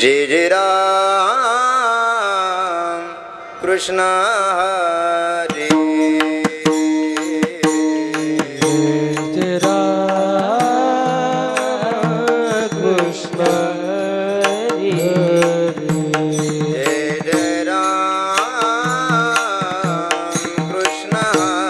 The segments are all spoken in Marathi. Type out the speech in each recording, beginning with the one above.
जय जय राम कृष्ण हरे जय राम कृष्ण हरे जय जय राम कृष्ण हरे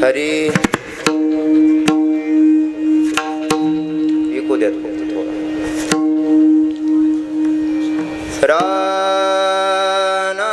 हरी इको द्या फक्त थोडा राना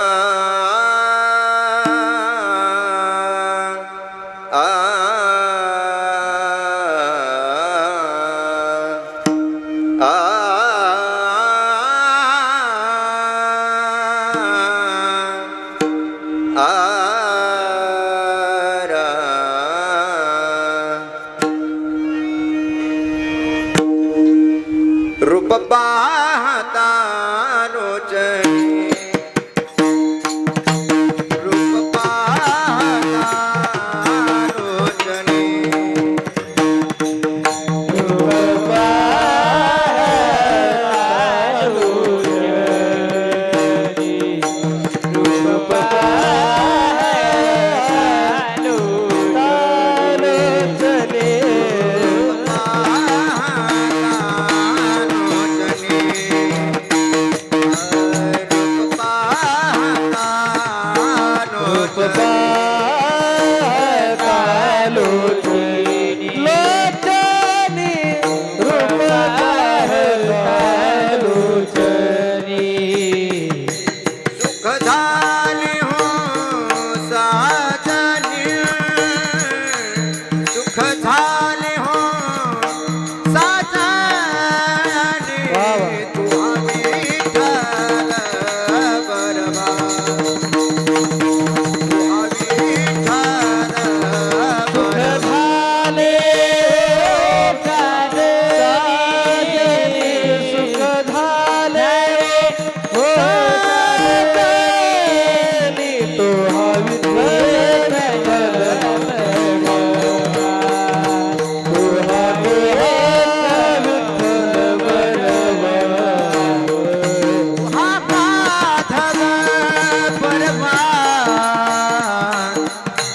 परवान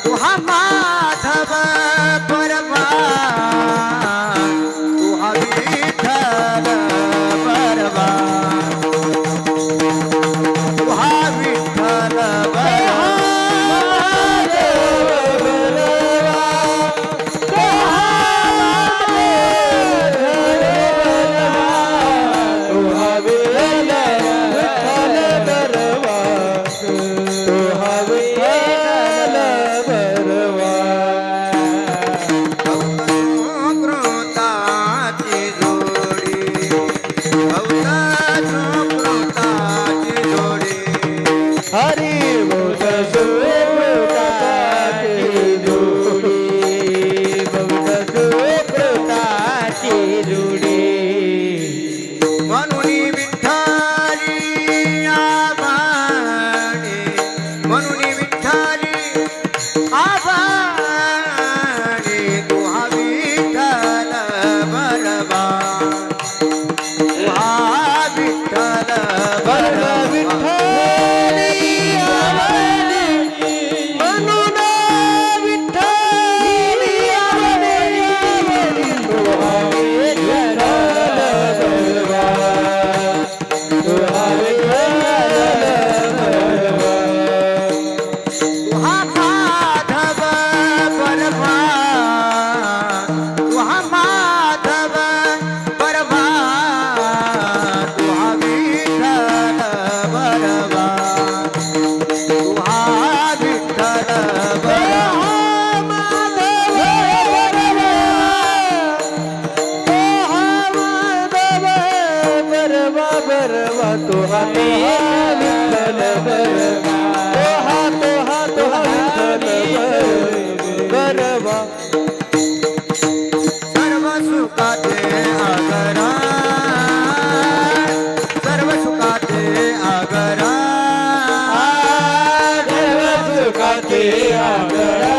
तुहा माधव परवान तुहा विठ्ठल परवान तुहा विठ्ठल कृताची जोडी कृताची जोडी हरी बोल सुप्रताची जोडी म्हणून विठ्ठली आबाणी म्हणून विठ्ठली आबाणी तुहा विठ्ठल बरबान तुहा विठ्ठल बरबान तुहा माधव परवान तुहा माधव परवान तुहा विठ्ठल बरबान तुहा विठ्ठल बरबान सर्व सुखाचे आगरा सर्व सुखाचे आगरा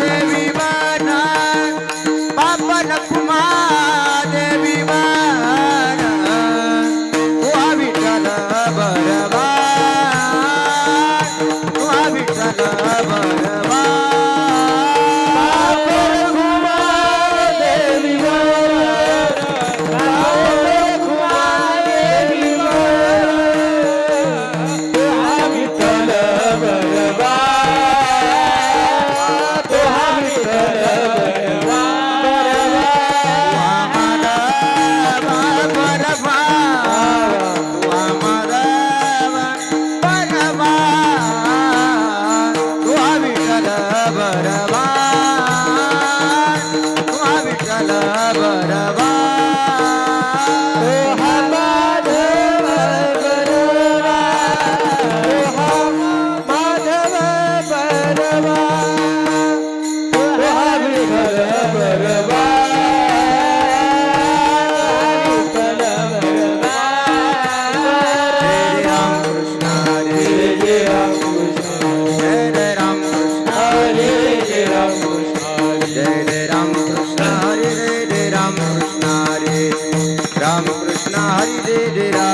देवी बाना पापन कुमा देवी बाना तुहा विठ्ठल बरबान तुहा विठ्ठल बरबान राम कृष्ण हरी जय राम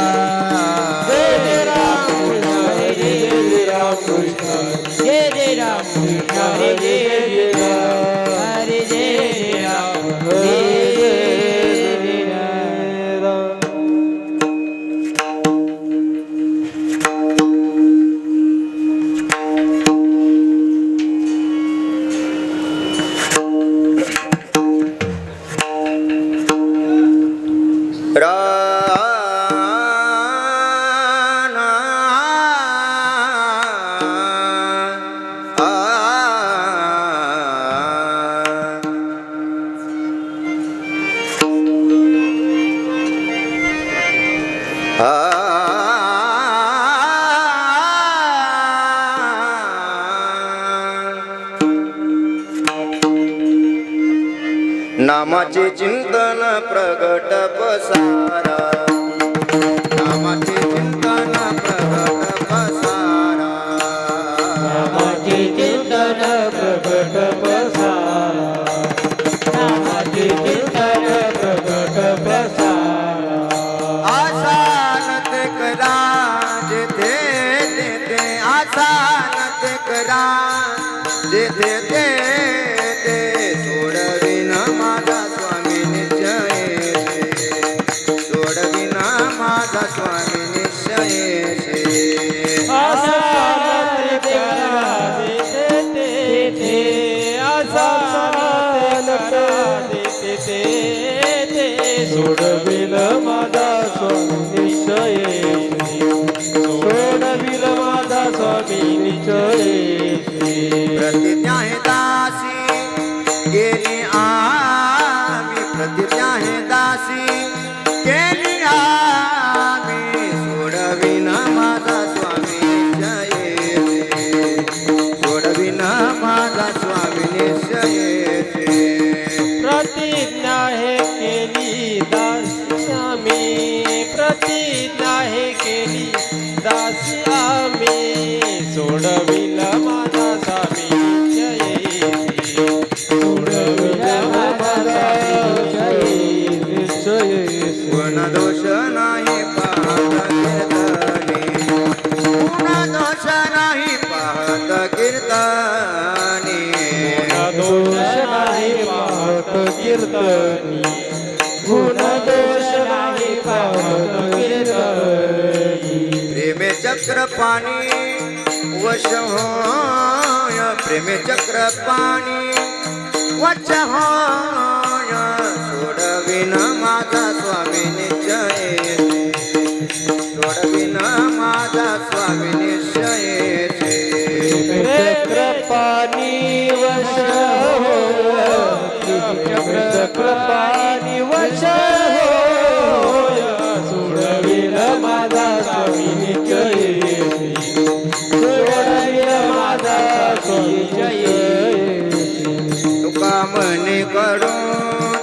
नामाचे चिंतन प्रगट पसारा, नामाचे चिंतन प्रगट पसारा, नामाचे चिंतन प्रगट पसारा, नामाचे चिंतन सोडविल माझा स्वामी निश्चयेशी सोडविल माझा स्वामी निश्चयेशी प्रतिज्ञा हे दासी केली आम्ही प्रतिज्ञा हे दासी केली आम्ही सोडविन माझा स्वामी निश्चयेशी सोडविन माझा स्वामी निश्चयेशी प्रतिज्ञा हे केली दासी आम्ही प्रतिज्ञा हे केली दासी आम्ही सोडविल माझा स्वामी निश्चयेशी सोडविल माझा स्वामी निश्चयेशी गुण दोष नाही पाहत कीर्तनी गुण दोष नाही पाहत कीर्तनी दोष नाही पाहत कीर्तनी गुण दोष नाही पाहत कीर्तनी प्रेमे चक्र पाणी वश होय प्रेमे चक्र पाणी वश होय सोडविन माझा स्वामी निश्चयेशी सोडविन माझा स्वामी निश्चयेशी चक्रपाणी वश होय चक्रपाणी वश होय सोडविल माझा स्वामी निश्चयेशी सोडविल माझा स्वामी निश्चयेशी तुका मने कडू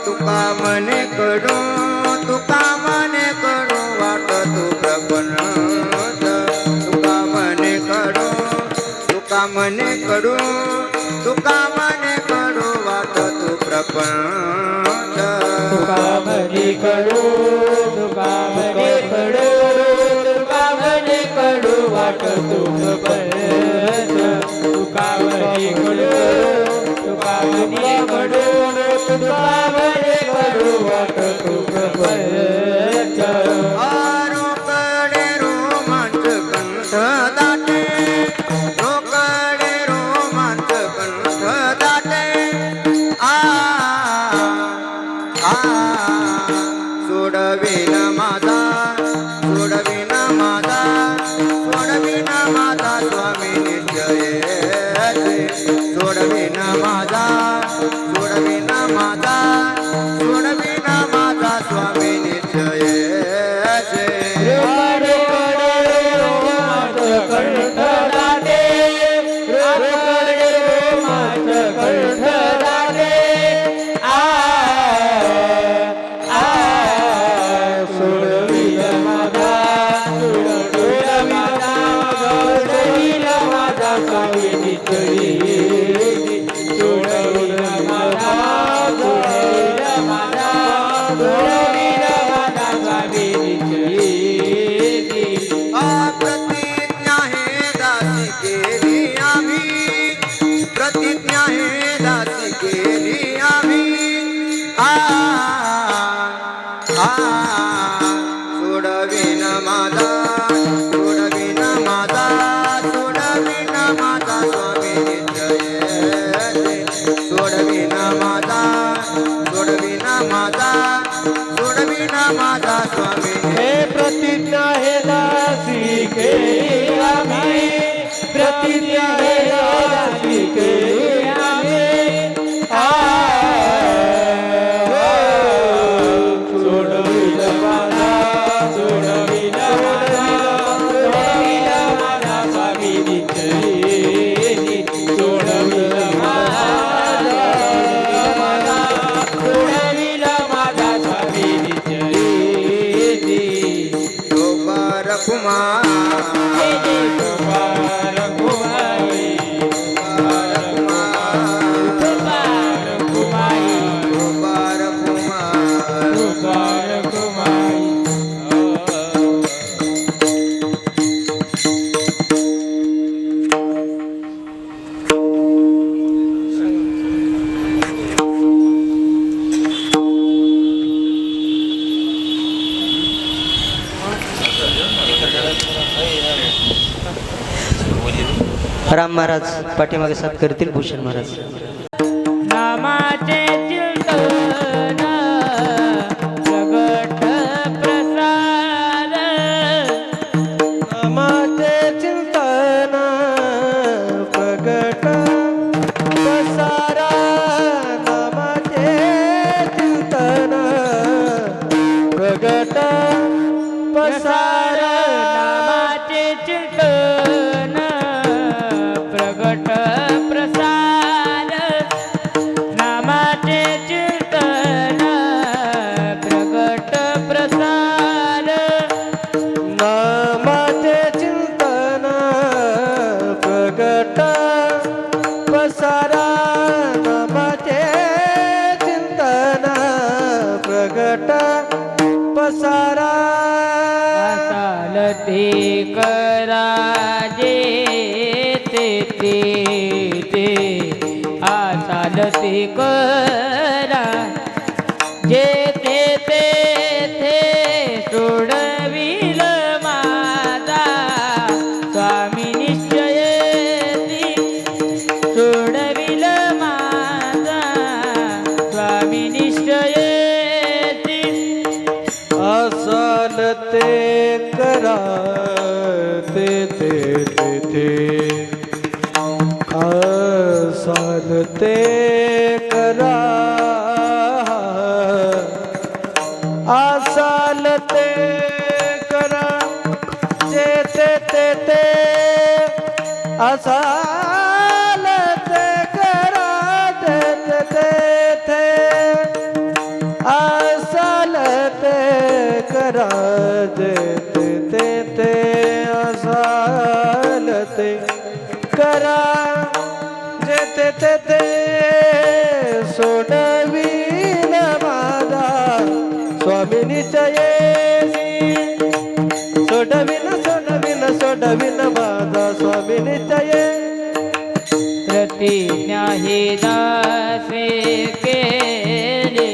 तुका मने कडू तुका मने कडू वाटत प्रपंच तुका मने कडू तुका मने कडू तुका मने कडू वाटत प्रपंच तुका म्हणे कडू तुका म्हणे कडू तुका म्हणे कडू वाटतो प्रपंच तुका म्हणे कडू तुका म्हणे कडू तुका म्हणे कडू वाटतो प्रपंच रोकडे रोमांच कंठ दाटे रोकडे रोमांच कंठ दाटे सोडविन माझा सोडविन माझा सोडविन माझा स्वामी निश्चयेशी सोडविन माझा सोडविन माझा सोडविन माझा स्वामी निश्चयेशी कंठ दाटे रोकडे रोमांच कंठ दाटे सोडविल माझा सोडविल माझा सोडविल माझा स्वामी निश्चयेशी सोडविल माझा सोडविल माझा सोडविल माझा स्वामी निश्चयेशी प्रतिज्ञा हे दासी केली आम्ही प्रतिज्ञा हे दासी केली आम्ही सोडविन माझा सोडविन माझा सोडविन माझा स्वामी निश्चयेशी सोडविन माझा सोडविन माझा सोडविन माझा स्वामी हे प्रतिज्ञा हे दासी केली आम्ही प्रतिज्ञा हे दासी केली आम्ही सोडविल माझा सोडविल माझा सोडविल माझा स्वामी निश्चयेशी सोडविल माझा सोडविल माझा स्वामी निश्चयेशी कुमार कुमार कुमारी कुमार कुमारी कुमार कुमार कुमारी राम महाराज पाठीमागे साथ करतील भूषण महाराज नामाचे चिंतन जग प्रगट प्रसार नामाचे चिंतन प्रगट प्रसार नामाचे चिंतन प्रगट प्रसार नामाचे चिंतन प्रगट पसारा नामाचे चिंतन प्रगट पसारा चालते करा जे ते चालते करा जे ते सोडविल माझा स्वामी निश्चयती सोडविल माझा स्वामी निश्चयती असल ते करा ते असल ते करा असल ते करा जे ते असल ते करा ते असल ते करा जे ते असल ते करा जे ते सोडविल माझा स्वामी निश्चयेसी सोडविन माझा स्वामी निश्चये प्रतिज्ञा हे दासे केले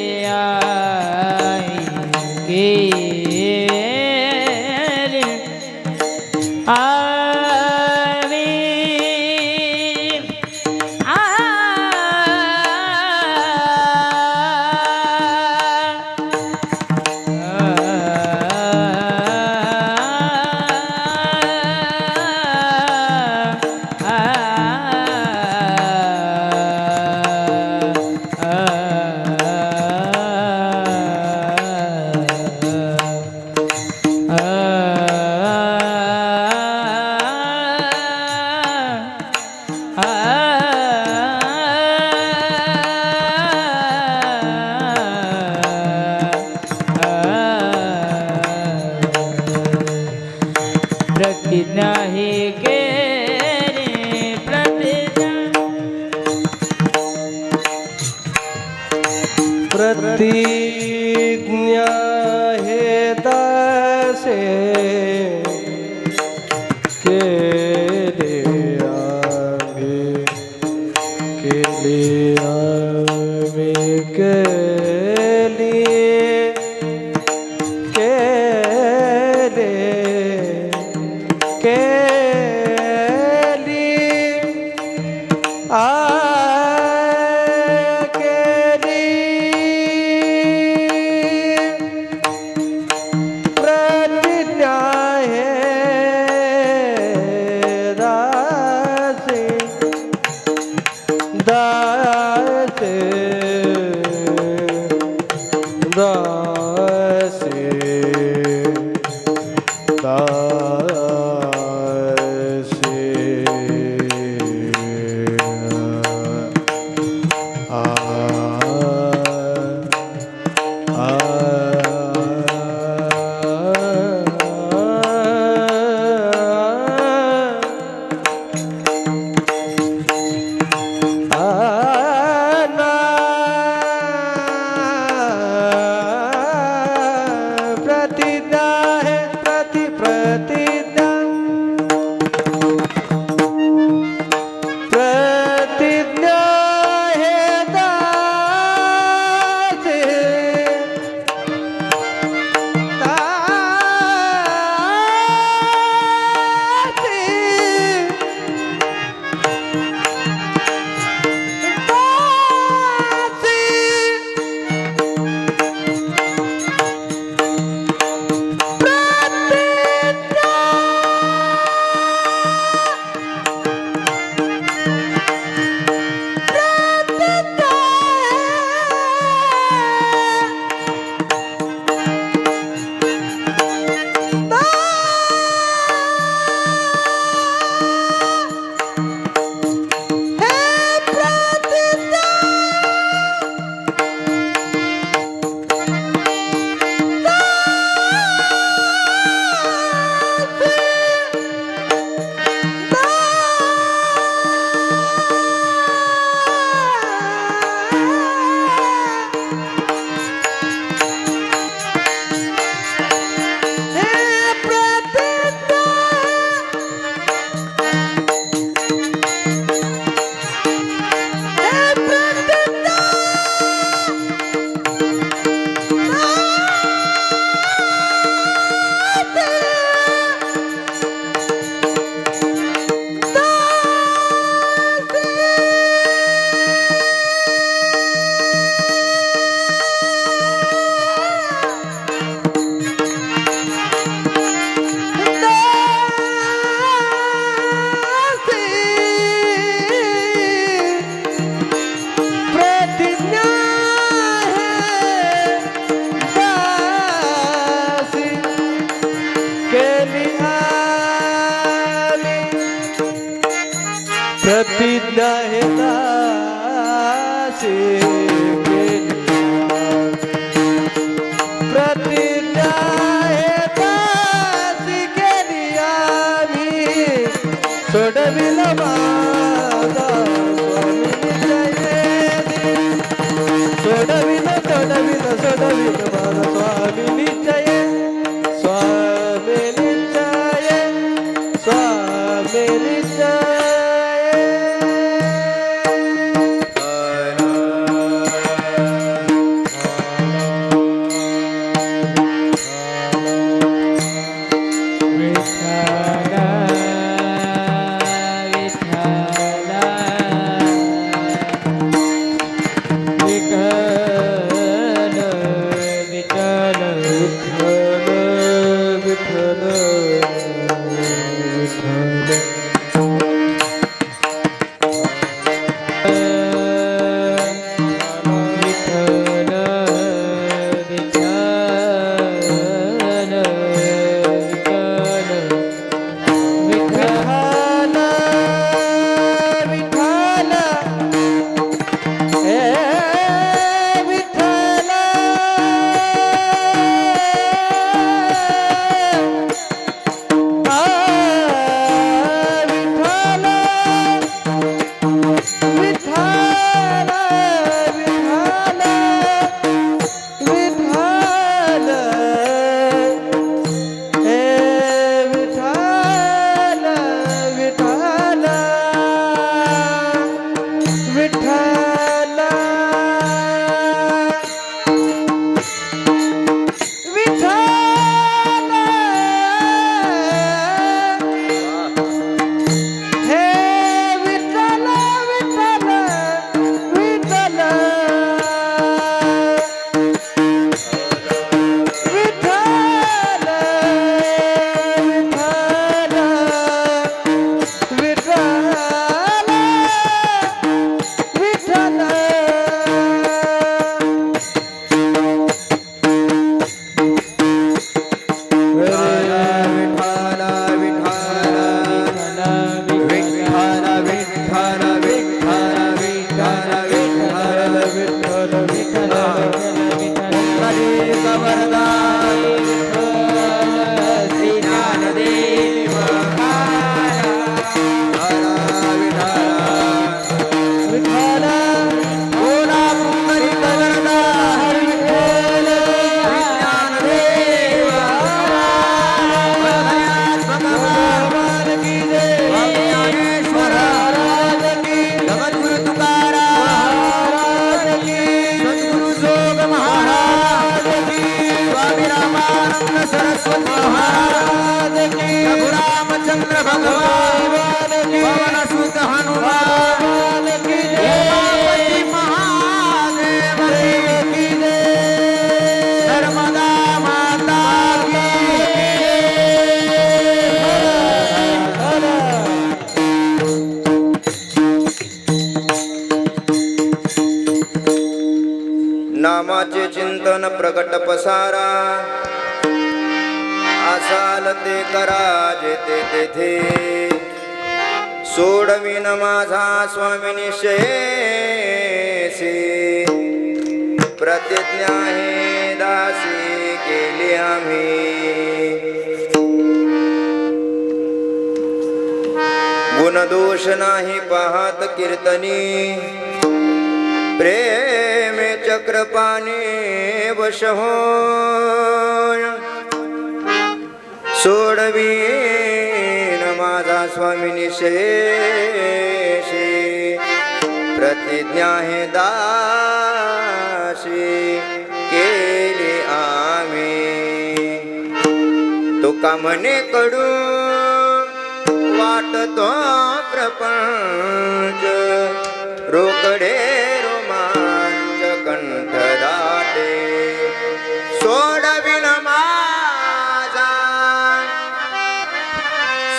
प्रतिज्ञा हे केले प्रतिज्ञा हे दासे केले आम्ही प्रतिज्ञा हे दासी केली आम्ही सोडविल माझा स्वामी जय सोडविल सोडविल सोडविल माझा स्वामी निश्चय स्वामी निश्चय स्वामी निश्चय नामाचे चिंतन प्रकट पसारा असाल ते करा जेथे तेथे सोडविन माझा स्वामी निश्चयेसी प्रतिज्ञा हे दासी केली आम्ही गुणदोष नाही पाहत कीर्तनी प्रेम चक्रपाणी वश होय सोडवीन माझा स्वामी निश्चयेशी प्रतिज्ञा हे दासी केली आम्ही तुका म्हणे कडू वाटतो प्रपंच रोकडे रोमांच कंठ दाटे सोडविन माझा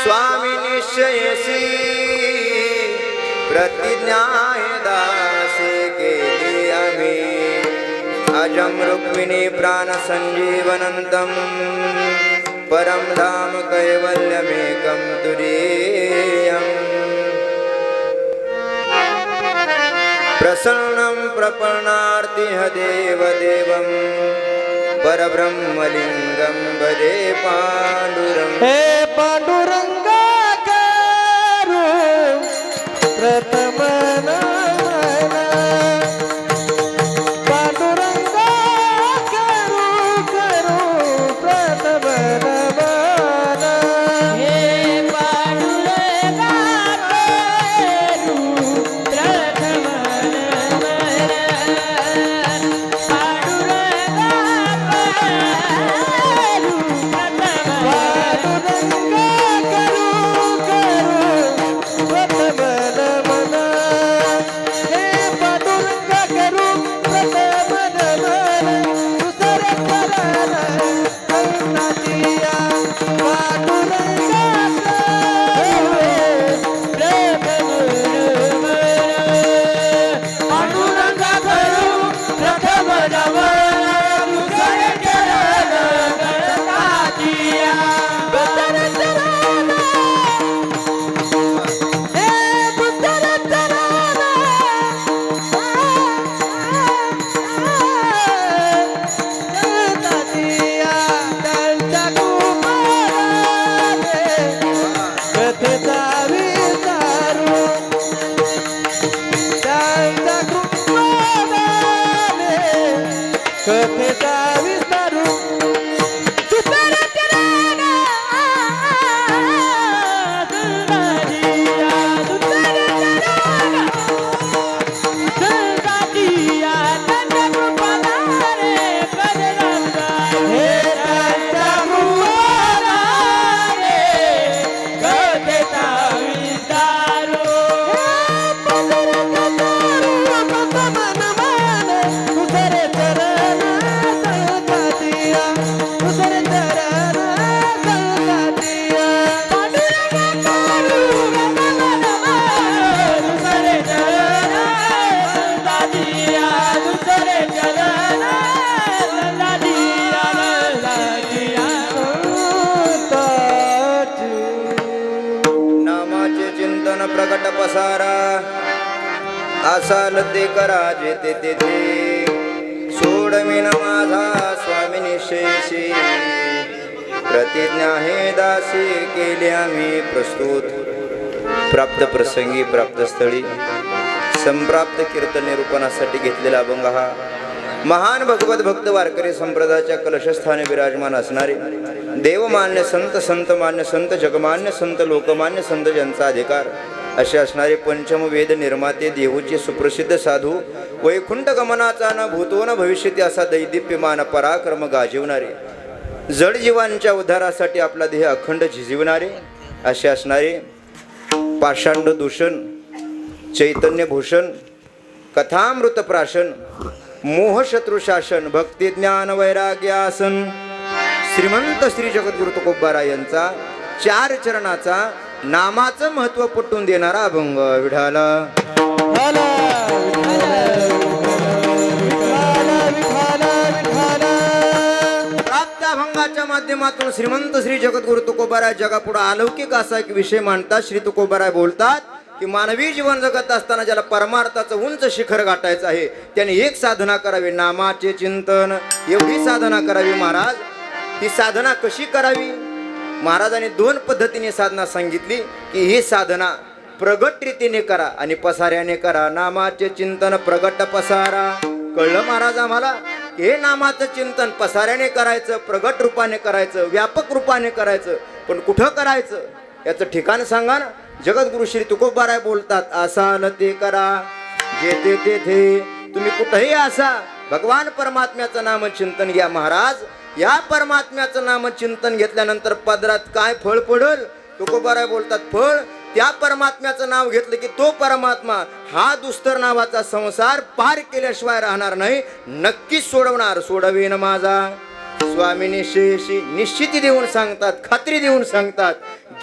स्वामी निश्चयसी प्रतिज्ञा दासे केली आम्ही अजम रुक्मिणी प्राण संजीवनंतम परम धाम कैवल्यमेकं तुरीयम् प्रसन्नं प्रपन्नार्तिह देवदेवं परब्रह्मलिंगं भजे पांडुरंग हे पांडुरंगा करू प्रथम नमन पांडुरंगा करू प्रथम नमन हे पांडुरंगा करू प्रथम नमन पांडुरंगा करू प्रथम पांडुरंगा करू प्रथम नमन हे पांडुरंगा करू प्रथम नमन दुसरे चरण गणनाथिया दुसरे चरण हे दुसरे चरण गणनाथिया त्यांच्या कुमाराने कथेचा विचारू त्यांच्या कुमाराने कथेचा विस्तारू दुसरे चरण गणनाथिया दुसरे चरण गणनाथिया त्यांच्या कुमाराने कथेचा हे त्यांच्या कुमाराने कथेचा विस्तारू दुसरे चरण गणनाथिया दुसरे चरण गणनाथिया पांडुरंगा करू प्रथम नमन दुसरे चरण गणनाथिया दुसरे चरण गणनाथिया नामाचे चिंतन प्रगट पसारा असाल ते करा जेथे तेथे सोडविन माझा स्वामी निशेषी प्रतिज्ञा हे दासी केली आम्ही प्रस्तुत प्राप्त प्रसंगी प्राप्त स्थळी संप्राप्त कीर्तन निरूपणासाठी घेतलेला अभंग हा महान भगवत भक्त वारकरी संप्रदायाच्या कलशस्थानी विराजमान असणारे देवमान्य संत संत मान्य संत जगमान्य संत लोकमान्य संत ज्यांचा अधिकार असे असणारे पंचम वेद निर्माते देहूचे सुप्रसिद्ध साधू वैकुंठ गमनाचा न भूतो न भविष्यती असा दैदिप्यमान पराक्रम गाजवणारे जड जीवांच्या उद्धारासाठी आपला देह अखंड झिजविणारे असे असणारे पाषांड दूषण चैतन्य भूषण कथामृत प्राशन मोह शत्रू शासन भक्ती ज्ञान वैराग्य आसन श्रीमंत श्री जगद्गुरु तुकोबारा यांचा 4 चरणाचा नामाचं महत्व पटवून देणारा अभंग विढाला प्राप्त अभंगाच्या माध्यमातून श्रीमंत श्री जगद्गुरु तुकोबाराय जगापुढे अलौकिक असा एक विषय मांडतात. श्री तुकोबाराय बोलतात की मानवी जीवन जगत असताना ज्याला परमार्थाचं उंच शिखर गाठायचं आहे त्याने एक साधना करावी, नामाचे चिंतन. एवढी साधना करावी महाराज. ही साधना कशी करावी? महाराजांनी 2 पद्धतीने साधना सांगितली की ही साधना प्रगट रीतीने करा आणि पसाऱ्याने करा. नामाचे चिंतन प्रगट पसारा. कळलं महाराज आम्हाला? हे नामाचं चिंतन पसाऱ्याने करायचं, प्रगट रूपाने करायचं, व्यापक रूपाने करायचं. पण कुठं करायचं याचं ठिकाण सांगा ना. जगद्गुरु श्री तुकोबाराय बोलतात, असाल ते करा जेथे तेथे. तुम्ही कुठेही असा भगवान परमात्म्याचं नामचिंतन घ्या महाराज. या परमात्म्याचं नामचिंतन घेतल्यानंतर पदरात काय फळ पडल? तुकोबाराय बोलतात, फळ त्या परमात्म्याचं नाव घेतलं की तो परमात्मा हा दुस्तर नावाचा संसार पार केल्याशिवाय राहणार नाही, नक्कीच सोडवणार. सोडवेन माझा स्वामी निशेषी. निश्चिती देऊन सांगतात, खात्री देऊन सांगतात,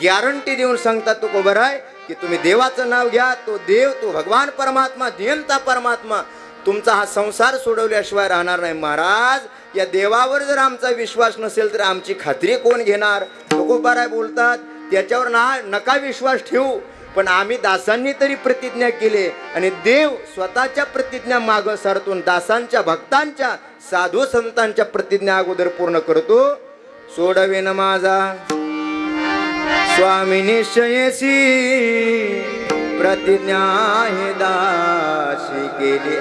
गॅरंटी देऊन सांगतात तुकोबाराय की तुम्ही देवाचं नाव घ्या. तो देव, तो भगवान परमात्मा, नियंता परमात्मा तुमचा हा संसार सोडवल्याशिवाय राहणार नाही. महाराज, या देवावर जर आमचा विश्वास नसेल तर आमची खात्री कोण घेणार? तुकोबाराय बोलतात त्याच्यावर नका विश्वास ठेवू. पण आम्ही दासांनी तरी प्रतिज्ञा केली आणि देव स्वतःच्या प्रतिज्ञा मागं सारतून दासांच्या भक्तांच्या साधू संतांच्या प्रतिज्ञा अगोदर पूर्ण करतो. सोडवेन माझा स्वामी निश्चयसी प्रतिज्ञा हे दासी केली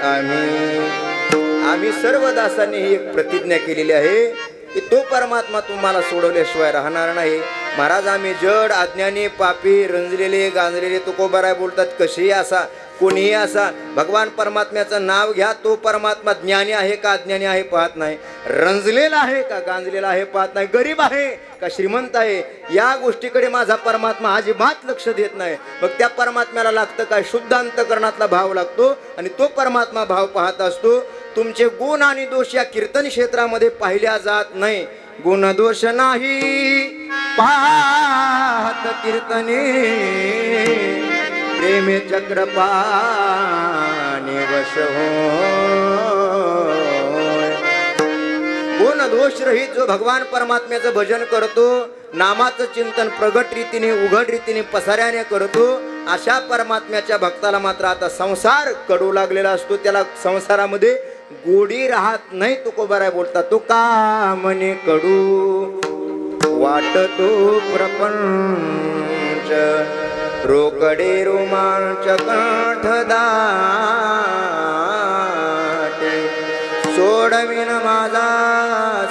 आम्ही सर्व दासांनी ही एक प्रतिज्ञा केलेली आहे की तो परमात्मा तुम्हाला सोडवल्याशिवाय राहणार नाही. महाराज आम्ही जड अज्ञानी पापी रंजलेले गांजलेले तुकोबाराय बोलतात कसेही असा कोणीही असा भगवान परमात्म्याचं नाव घ्या. तो परमात्मा ज्ञानी आहे का अज्ञानी आहे पाहत नाही, रंजलेला आहे का गांजलेला आहे पाहत नाही, गरीब आहे का श्रीमंत आहे या गोष्टीकडे माझा परमात्मा अजिबात लक्ष देत नाही. मग त्या परमात्म्याला लागतं काय शुद्ध अंतकरणातला भाव लागतो आणि तो परमात्मा भाव पाहत असतो. तुमचे गुण आणि दोष या कीर्तन क्षेत्रामध्ये पाहिल्या जात नाही. गुण दोष नाही पाहत कीर्तने प्रेमे चक्रपाणी वश हो. गुण दोष रहित जो भगवान परमात्म्याचं भजन करतो, नामाचं चिंतन प्रगट रीतीने उघड रीतीने पसाऱ्याने करतो, अशा परमात्म्याच्या भक्ताला मात्र आता संसार कडू लागलेला असतो. त्याला संसारामध्ये गोडी राहत नाही. तुकोबाराय बोलतात तो का म्हणे कडू वाटतो प्रपंच रोकडे रोमांच कंठ दाटे. सोडविन माझा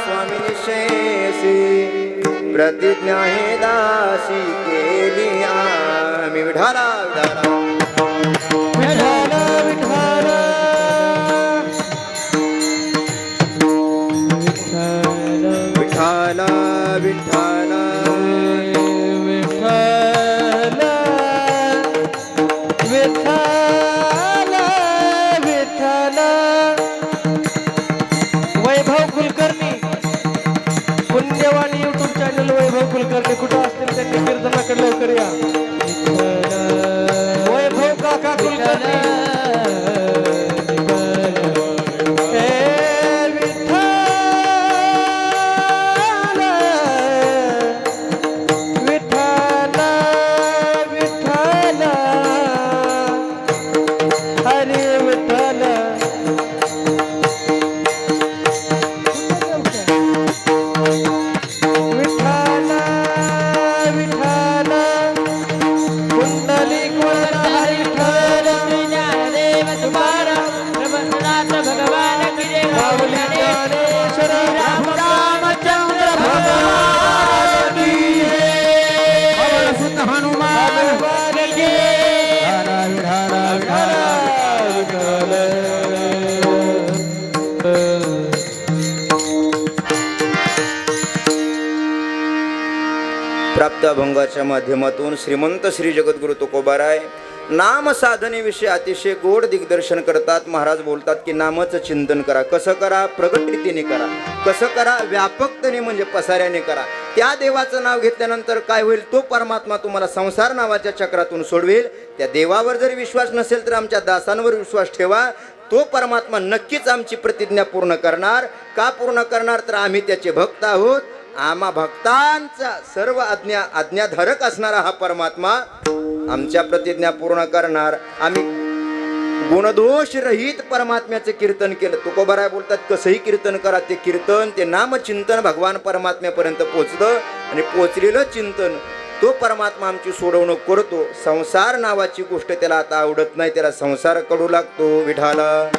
स्वामी निश्चयसी प्रतिज्ञा हे दासी केली आम्ही. विठाला विठाला विठाला वैभव कुलकर्णी पुण्यवाणी युट्यूब चॅनल वैभव कुलकर्णी कुठं असतील त्यांनी कीर्तनाकडे लवकर या. वैभव काका कुलकर्णी प्राप्ताभंगाच्या माध्यमातून श्रीमंत श्री जगद्गुरु तुकोबाराय नाम साधनेविषयी अतिशय गोड दिग्दर्शन करतात. महाराज बोलतात की नामाचं चिंतन करा. कसं करा? प्रगट रीतीने करा. कसं करा? व्यापकतेने म्हणजे पसाऱ्याने करा. त्या देवाचं नाव घेतल्यानंतर काय होईल? तो परमात्मा तुम्हाला संसार नावाच्या चक्रातून सोडवेल. त्या देवावर जरी विश्वास नसेल तर आमच्या दासांवर विश्वास ठेवा. तो परमात्मा नक्कीच आमची प्रतिज्ञा पूर्ण करणार. का पूर्ण करणार? तर आम्ही त्याचे भक्त आहोत. आम्हा भक्तांचा सर्व आज्ञाधारक असणारा हा परमात्मा आमच्या प्रतिज्ञा पूर्ण करणार. आम्ही गुणदोष रहित परमात्म्याचे कीर्तन केलं. तुकोबाराय बोलतात कसंही कीर्तन करा. ते कीर्तन ते नामचिंतन भगवान परमात्म्यापर्यंत पोचतं आणि पोचलेलं चिंतन तो परमात्मा आमची सोडवणूक करतो. संसार नावाची गोष्ट त्याला आता आवडत नाही. त्याला संसार कडू लागतो. विठाला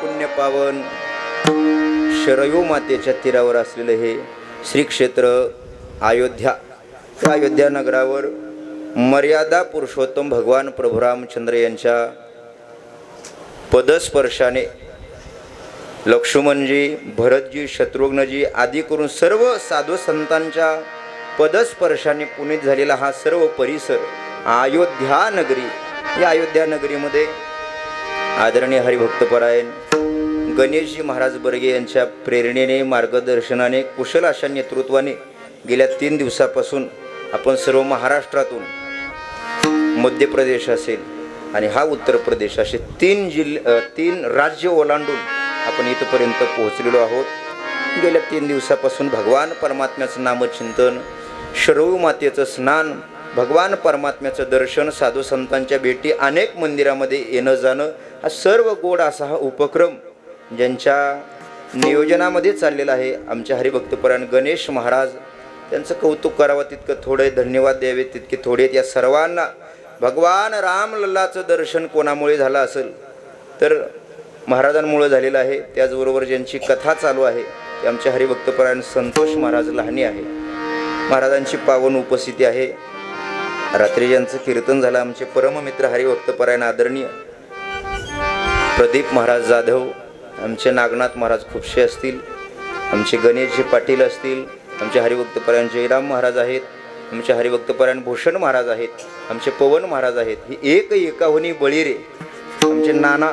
पुण्यपावन शरयू मातेच्या तीरावर असलेलं हे श्री क्षेत्र अयोध्या. त्या अयोध्या नगरावर मर्यादा पुरुषोत्तम भगवान प्रभू रामचंद्र यांच्या पदस्पर्शाने लक्ष्मणजी, भरतजी, शत्रुघ्नजी आदी करून सर्व साधू संतांच्या पदस्पर्शाने पुनीत झालेला हा सर्व परिसर अयोध्या नगरी. या अयोध्या नगरीमध्ये आदरणीय हरिभक्तपरायण गणेशजी महाराज बर्गे यांच्या प्रेरणेने मार्गदर्शनाने कुशल अशा नेतृत्वाने गेल्या 3 दिवसापासून आपण सर्व महाराष्ट्रातून मध्य प्रदेश असेल, आणि हा उत्तर प्रदेश असे 3 राज्य ओलांडून आपण इथपर्यंत पोहोचलेलो आहोत. गेल्या 3 दिवसापासून भगवान परमात्म्याचं नामचिंतन, शरयू मातेचं स्नान, भगवान परमात्म्याचं दर्शन, साधू संतांच्या भेटी, अनेक मंदिरामध्ये येणं जाणं, हा सर्व गोड असा हा उपक्रम ज्यांच्या नियोजनामध्ये चाललेला आहे. आमचे हरिभक्तपरायण गणेश महाराज, त्यांचं कौतुक करावं तितकं थोडे, धन्यवाद द्यावे तितके थोडे. या सर्वांना भगवान रामलल्लाचं दर्शन कोणामुळे झालं असेल तर महाराजांमुळे झालेलं आहे. त्याचबरोबर ज्यांची कथा चालू आहे ते आमचे हरिभक्तपरायण संतोष महाराज लहानी आहे. महाराजांची पावन उपस्थिती आहे. रात्री ज्यांचं कीर्तन झालं आमचे परममित्र हरिभक्तपरायण आदरणीय प्रदीप महाराज जाधव, आमचे नागनाथ महाराज खुपशे असतील, आमचे गणेशजी पाटील असतील, आमचे हरिभक्तपरायण जयराम महाराज आहेत, आमचे हरिभक्तपरायण भूषण महाराज आहेत, आमचे पवन महाराज आहेत. ही एकाहुनी बळीरे आमचे नाना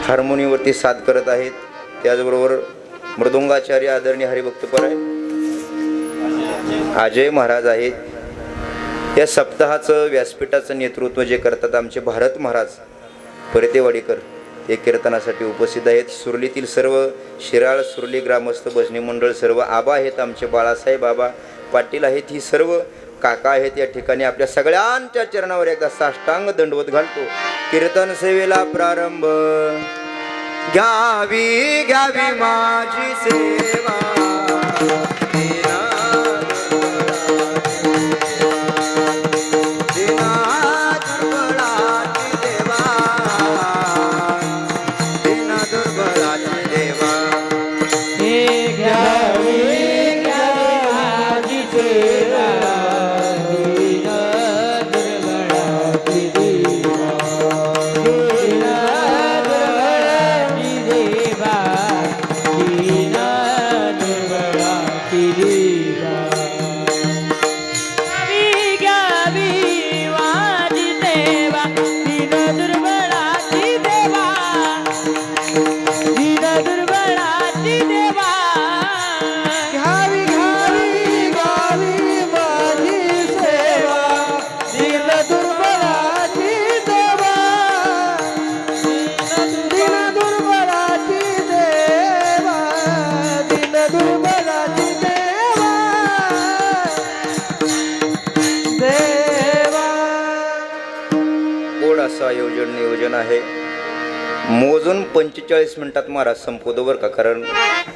हार्मोनियमवरती साथ करत आहेत. त्याचबरोबर मृदुंगाचार्य आदरणीय हरिभक्तपरायण अजय महाराज आहेत. या सप्ताहाचं व्यासपीठाचं नेतृत्व जे करतात आमचे भारत महाराज परतेवाडीकर, हे कीर्तनासाठी उपस्थित आहेत. सुरलीतील सर्व शिराळ सुरली ग्रामस्थ भजनी मंडळ सर्व, आबा आहेत आमचे बाळासाहेब बाबा पाटील आहेत, ही सर्व काका आहेत. या ठिकाणी आपल्या सगळ्यांच्या चरणावर एकदा साष्टांग दंडवत घालतो. कीर्तन सेवेला प्रारंभ. घ्यावी घ्यावी माझी सेवा, नियोजन आहे. मोजून 45 मिनिटात महाराज संपवतो बरं का, कारण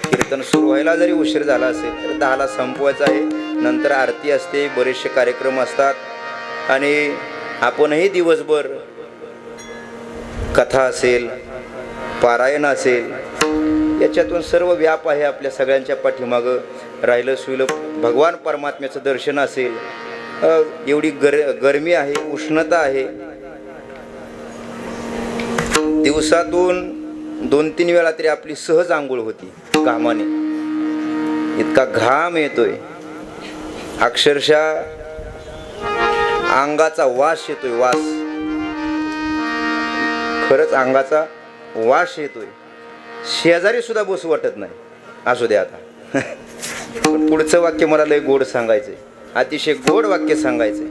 कीर्तन सुरू व्हायला जरी उशीर झाला असेल तर 10ला संपवायचं आहे. नंतर आरती असते, बरेचसे कार्यक्रम असतात आणि आपणही दिवसभर कथा असेल, पारायण असेल, याच्यातून सर्व व्याप आहे आपल्या सगळ्यांच्या पाठीमागं. राहिलं सुईलं भगवान परमात्म्याचं दर्शन असेल, एवढी गरमी आहे, उष्णता आहे. दिवसातून 2-3 वेळा तरी आपली सहज आंघोळ होती घामाने. इतका घाम येतोय, अक्षरशः अंगाचा वास येतोय, वास, खरंच अंगाचा वास येतोय. शेजारी सुद्धा बसू वाटत नाही. असू दे आता. पण पुढचं वाक्य मला लय गोड सांगायचंय, अतिशय गोड वाक्य सांगायचंय.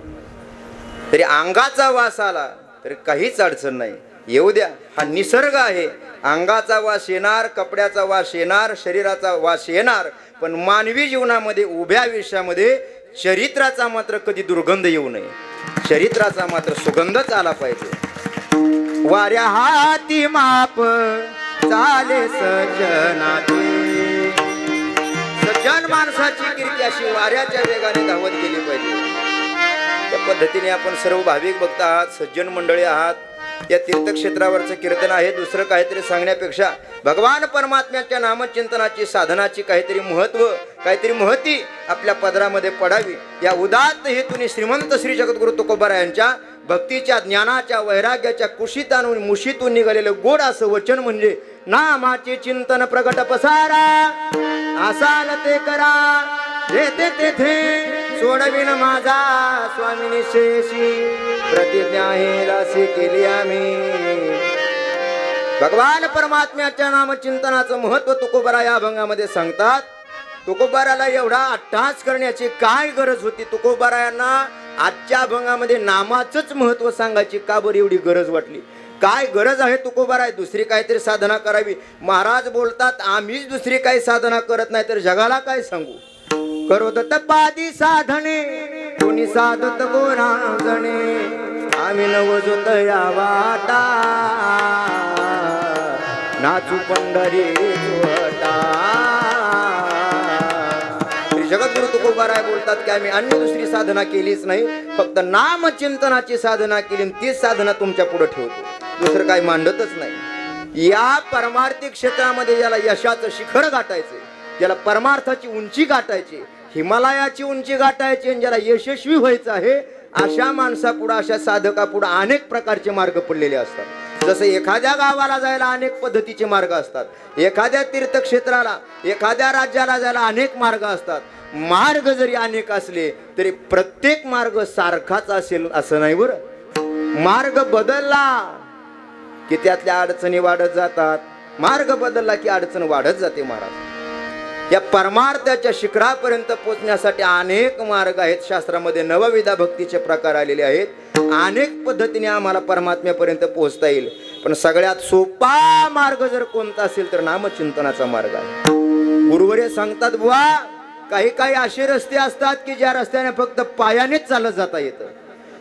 तरी अंगाचा वास आला तरी काहीच अडचण नाही, येऊ द्या. हा निसर्ग आहे. अंगाचा वास येणार, कपड्याचा वास येणार, शरीराचा वास येणार, पण मानवी जीवनामध्ये उभ्या आयुष्यामध्ये चरित्राचा मात्र कधी दुर्गंध येऊ नये. चरित्राचा मात्र सुगंधच आला पाहिजे. वाऱ्या हाती माप चाले सज्जनाचे. सज्जन माणसाची कीर्ती अशी वाऱ्याच्या वेगाने धावत गेली पाहिजे. त्या पद्धतीने आपण सर्व भाविक भक्त आहात, सज्जन मंडळी आहात. या तीर्थक्षेत्रावरचं कीर्तन आहे. दुसरं काहीतरी सांगण्यापेक्षा भगवान परमात्म्याच्या नामचिंतनाची, साधनाची काहीतरी महत्व, काहीतरी महती आपल्या पदरामध्ये पडावी, या उदात्त हेतूने श्रीमंत श्री जगद्गुरु तुकोबारायांच्या भक्तीच्या, ज्ञानाच्या, वैराग्याच्या कुशीतातून मुशीतून निघालेलं गोड असं वचन म्हणजे नामाचे चिंतन प्रगट पसारा. आसाल ते करा, जेथे तेथे सोडविन माझा स्वामिनी शेषी. प्रतिज्ञा हे राशी केली आम्ही. भगवान परमात्म्याच्या नामचिंतनाचं महत्व तुकोबारा या अभंगामध्ये सांगतात. तुकोबाराला एवढा अट्टहास करण्याची काय गरज होती? तुकोबारायांना आजच्या अभंगामध्ये नामाचंच महत्व सांगायची का बरं एवढी गरज वाटली? काय गरज आहे तुकोबार आहे? दुसरी काहीतरी साधना करावी. महाराज बोलतात आम्हीच दुसरी काही साधना करत नाही तर जगाला काय सांगू? करत तपादी साधने कोणी साधत कोणा जणे, आम्ही नवजोत या वाटा नाचू पंढरी चोटा. जगद्गुरु तुकोबाराय बोलतात की आम्ही अन्य दुसरी साधना केलीच नाही, फक्त नामचिंतनाची साधना केली आणि तीच साधना तुमच्या पुढे ठेवतो, दुसरं काही मांडतच नाही. या परमार्थिक क्षेत्रामध्ये ज्याला यशाचं शिखर गाठायचे, ज्याला परमार्थाची उंची गाठायची, हिमालयाची उंची गाठायची आणि ज्याला यशस्वी व्हायचं आहे, अशा माणसापुढं, अशा साधकापुढं अनेक प्रकारचे मार्ग पडलेले असतात. जसं एखाद्या गावाला जायला अनेक पद्धतीचे मार्ग असतात, एखाद्या तीर्थक्षेत्राला, एखाद्या राज्याला जायला अनेक मार्ग असतात. मार्ग जरी अनेक असले तरी प्रत्येक मार्ग सारखाच असेल असं नाही बरं. मार्ग बदलला की त्यातल्या अडचणी वाढत जातात, मार्ग बदलला की अडचण वाढत जाते. महाराज या परमार्थाच्या शिखरापर्यंत पोहोचण्यासाठी अनेक मार्ग आहेत. शास्त्रामध्ये नवविधा भक्तीचे प्रकार आलेले आहेत. अनेक पद्धतीने आम्हाला परमात्म्यापर्यंत पोहोचता येईल, पण सगळ्यात सोपा मार्ग जर कोणता असेल तर नामचिंतनाचा मार्ग आहे. गुरुवर्य सांगतात बुवा, काही काही असे रस्ते असतात की ज्या रस्त्याने फक्त पायानेच चालत जाता येतं,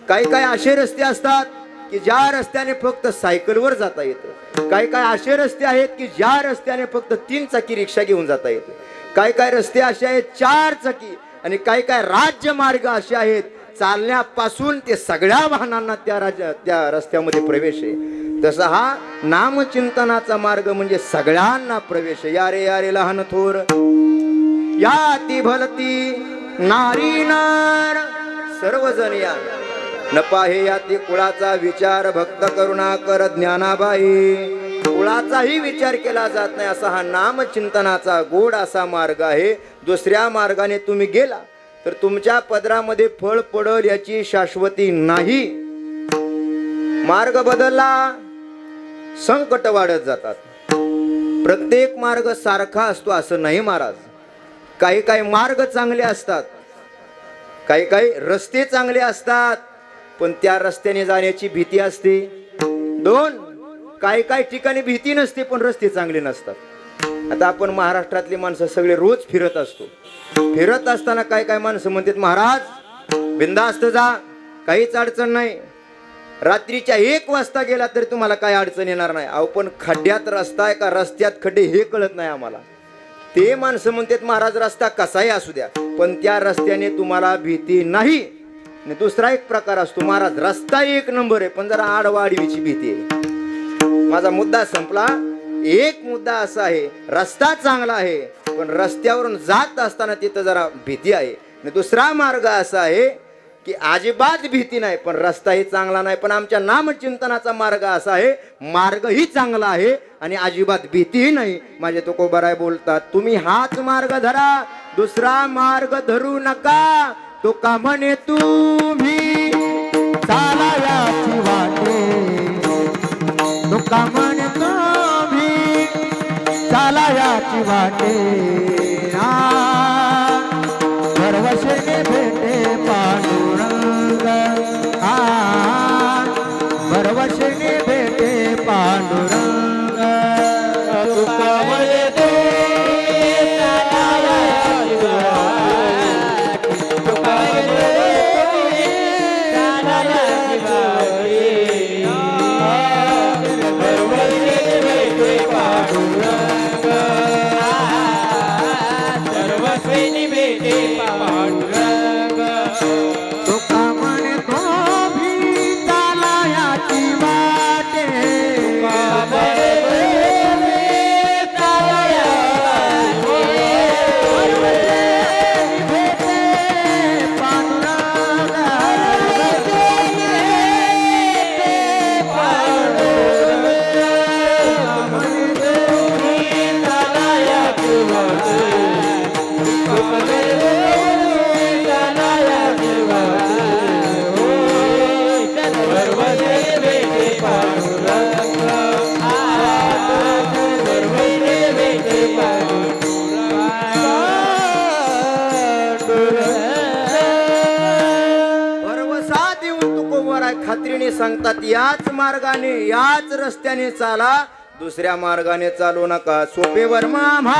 काही काही असे रस्ते असतात की ज्या रस्त्याने फक्त सायकलवर जाता येतं, काही काही असे रस्ते आहेत की ज्या रस्त्याने फक्त 3 चाकी रिक्षा घेऊन जाता येतं, काही काही रस्ते असे आहेत 4 चाकी, आणि काही काही राज्य मार्ग असे आहेत चालण्यापासून ते सगळ्या वाहनांना त्या रस्त्यामध्ये प्रवेश आहे. तसा हा नामचिंतनाचा मार्ग म्हणजे सगळ्यांना प्रवेश आहे. या रे या रे लहान थोर, या ती भलती नारी नार सर्वजण या, न पाहे या ती कुळाचा विचार, भक्त करुणा कर ज्ञानाबाई. कुळाचाही विचार केला जात नाही असा हा नामचिंतनाचा गोड असा मार्ग आहे. दुसऱ्या मार्गाने तुम्ही गेला तर तुमच्या पदरामध्ये फळ पडल याची शाश्वती नाही. मार्ग बदलला संकट वाढत जातात. प्रत्येक मार्ग सारखा असतो असं नाही महाराज. काही काही मार्ग चांगले असतात, काही काही रस्ते चांगले असतात, पण त्या रस्त्याने जाण्याची भीती असते. 2 काही काही ठिकाणी भीती नसते पण रस्ते चांगले नसतात. आता आपण महाराष्ट्रातली माणसं सगळे रोज फिरत असतो. फिरत असताना काय काय माणसं म्हणतात महाराज बिंदास्त जा, काहीच अडचण नाही, रात्रीच्या 1 वाजता गेला तरी तुम्हाला काय अडचण येणार नाही. अहो पण खड्ड्यात रस्ता आहे का रस्त्यात खड्डे हे कळत नाही आम्हाला. ते माणसं म्हणतात महाराज रस्ता कसाही असू द्या पण त्या रस्त्याने तुम्हाला भीती नाही. दुसरा एक प्रकार असतो महाराज रस्ता 1 नंबर आहे पण जरा आडवाडवीची भीती आहे. माझा मुद्दा संपला. एक मुद्दा असा आहे रस्ता चांगला आहे पण रस्त्यावरून जात असताना तिथं जरा भीती आहे. दुसरा मार्ग असा आहे की अजिबात भीती नाही पण रस्ताही चांगला नाही. पण आमच्या नामचिंतनाचा मार्ग असा आहे मार्गही चांगला आहे आणि अजिबात भीतीही नाही. माझे तुकोबाराय बोलतात तुम्ही हाच मार्ग धरा, दुसरा मार्ग धरू नका. तो का म्हणे तुम्ही चालायाची वाटे, तो का म्हणे तुम्ही चालायाची वाटे. भरवशेने भेटे पांडुरंग, भरवशेने भेटे पांडुरंग. तुका म्हणे तुकोबाराय खात्रीने सांगतात, याच मार्गाने याच रस्त्याने चाला, दुसऱ्या मार्गाने चालू नका. सोपेवर मामा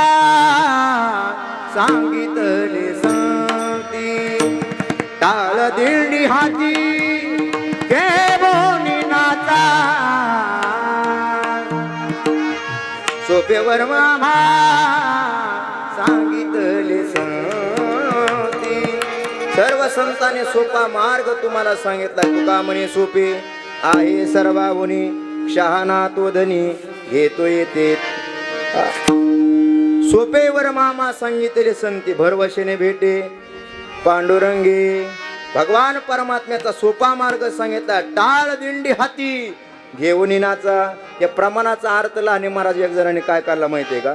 सांगितले सांगती, टाळ दिंडी हाती घेऊन नाचा. सोपेवर मामा सांगितले सांगती. सर्व संतांनी सोपा मार्ग तुम्हाला सांगितला. तुका म्हणे सोपे आहे सर्वाहुनी, शहाणा तो धनी घेतो येते. सोपेवर मामा सांगितले संती, भरवशेने भेटे पांडुरंगी. भगवान परमात्म्याचा सोपा मार्ग सांगितला. टाळ दिंडी हाती घेऊन नाचा. या प्रमाणाचा अर्थ लहाने महाराज एक जणांनी काय काढला माहितीये का?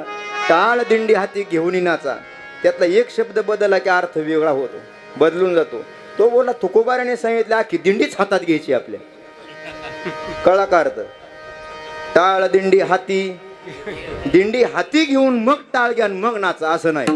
टाळ दिंडी हाती घेऊन नाचा, त्यातला एक शब्द बदलला की अर्थ वेगळा होतो, बदलून जातो. तो बोला तुकोबाराने सांगितलं की दिंडीच हातात घ्यायची आपल्या. कळला का अर्थ? टाळ दिंडी हाती, दिंडी हाती घेऊन मग टाळ घ्या मग नाचा असं नाही.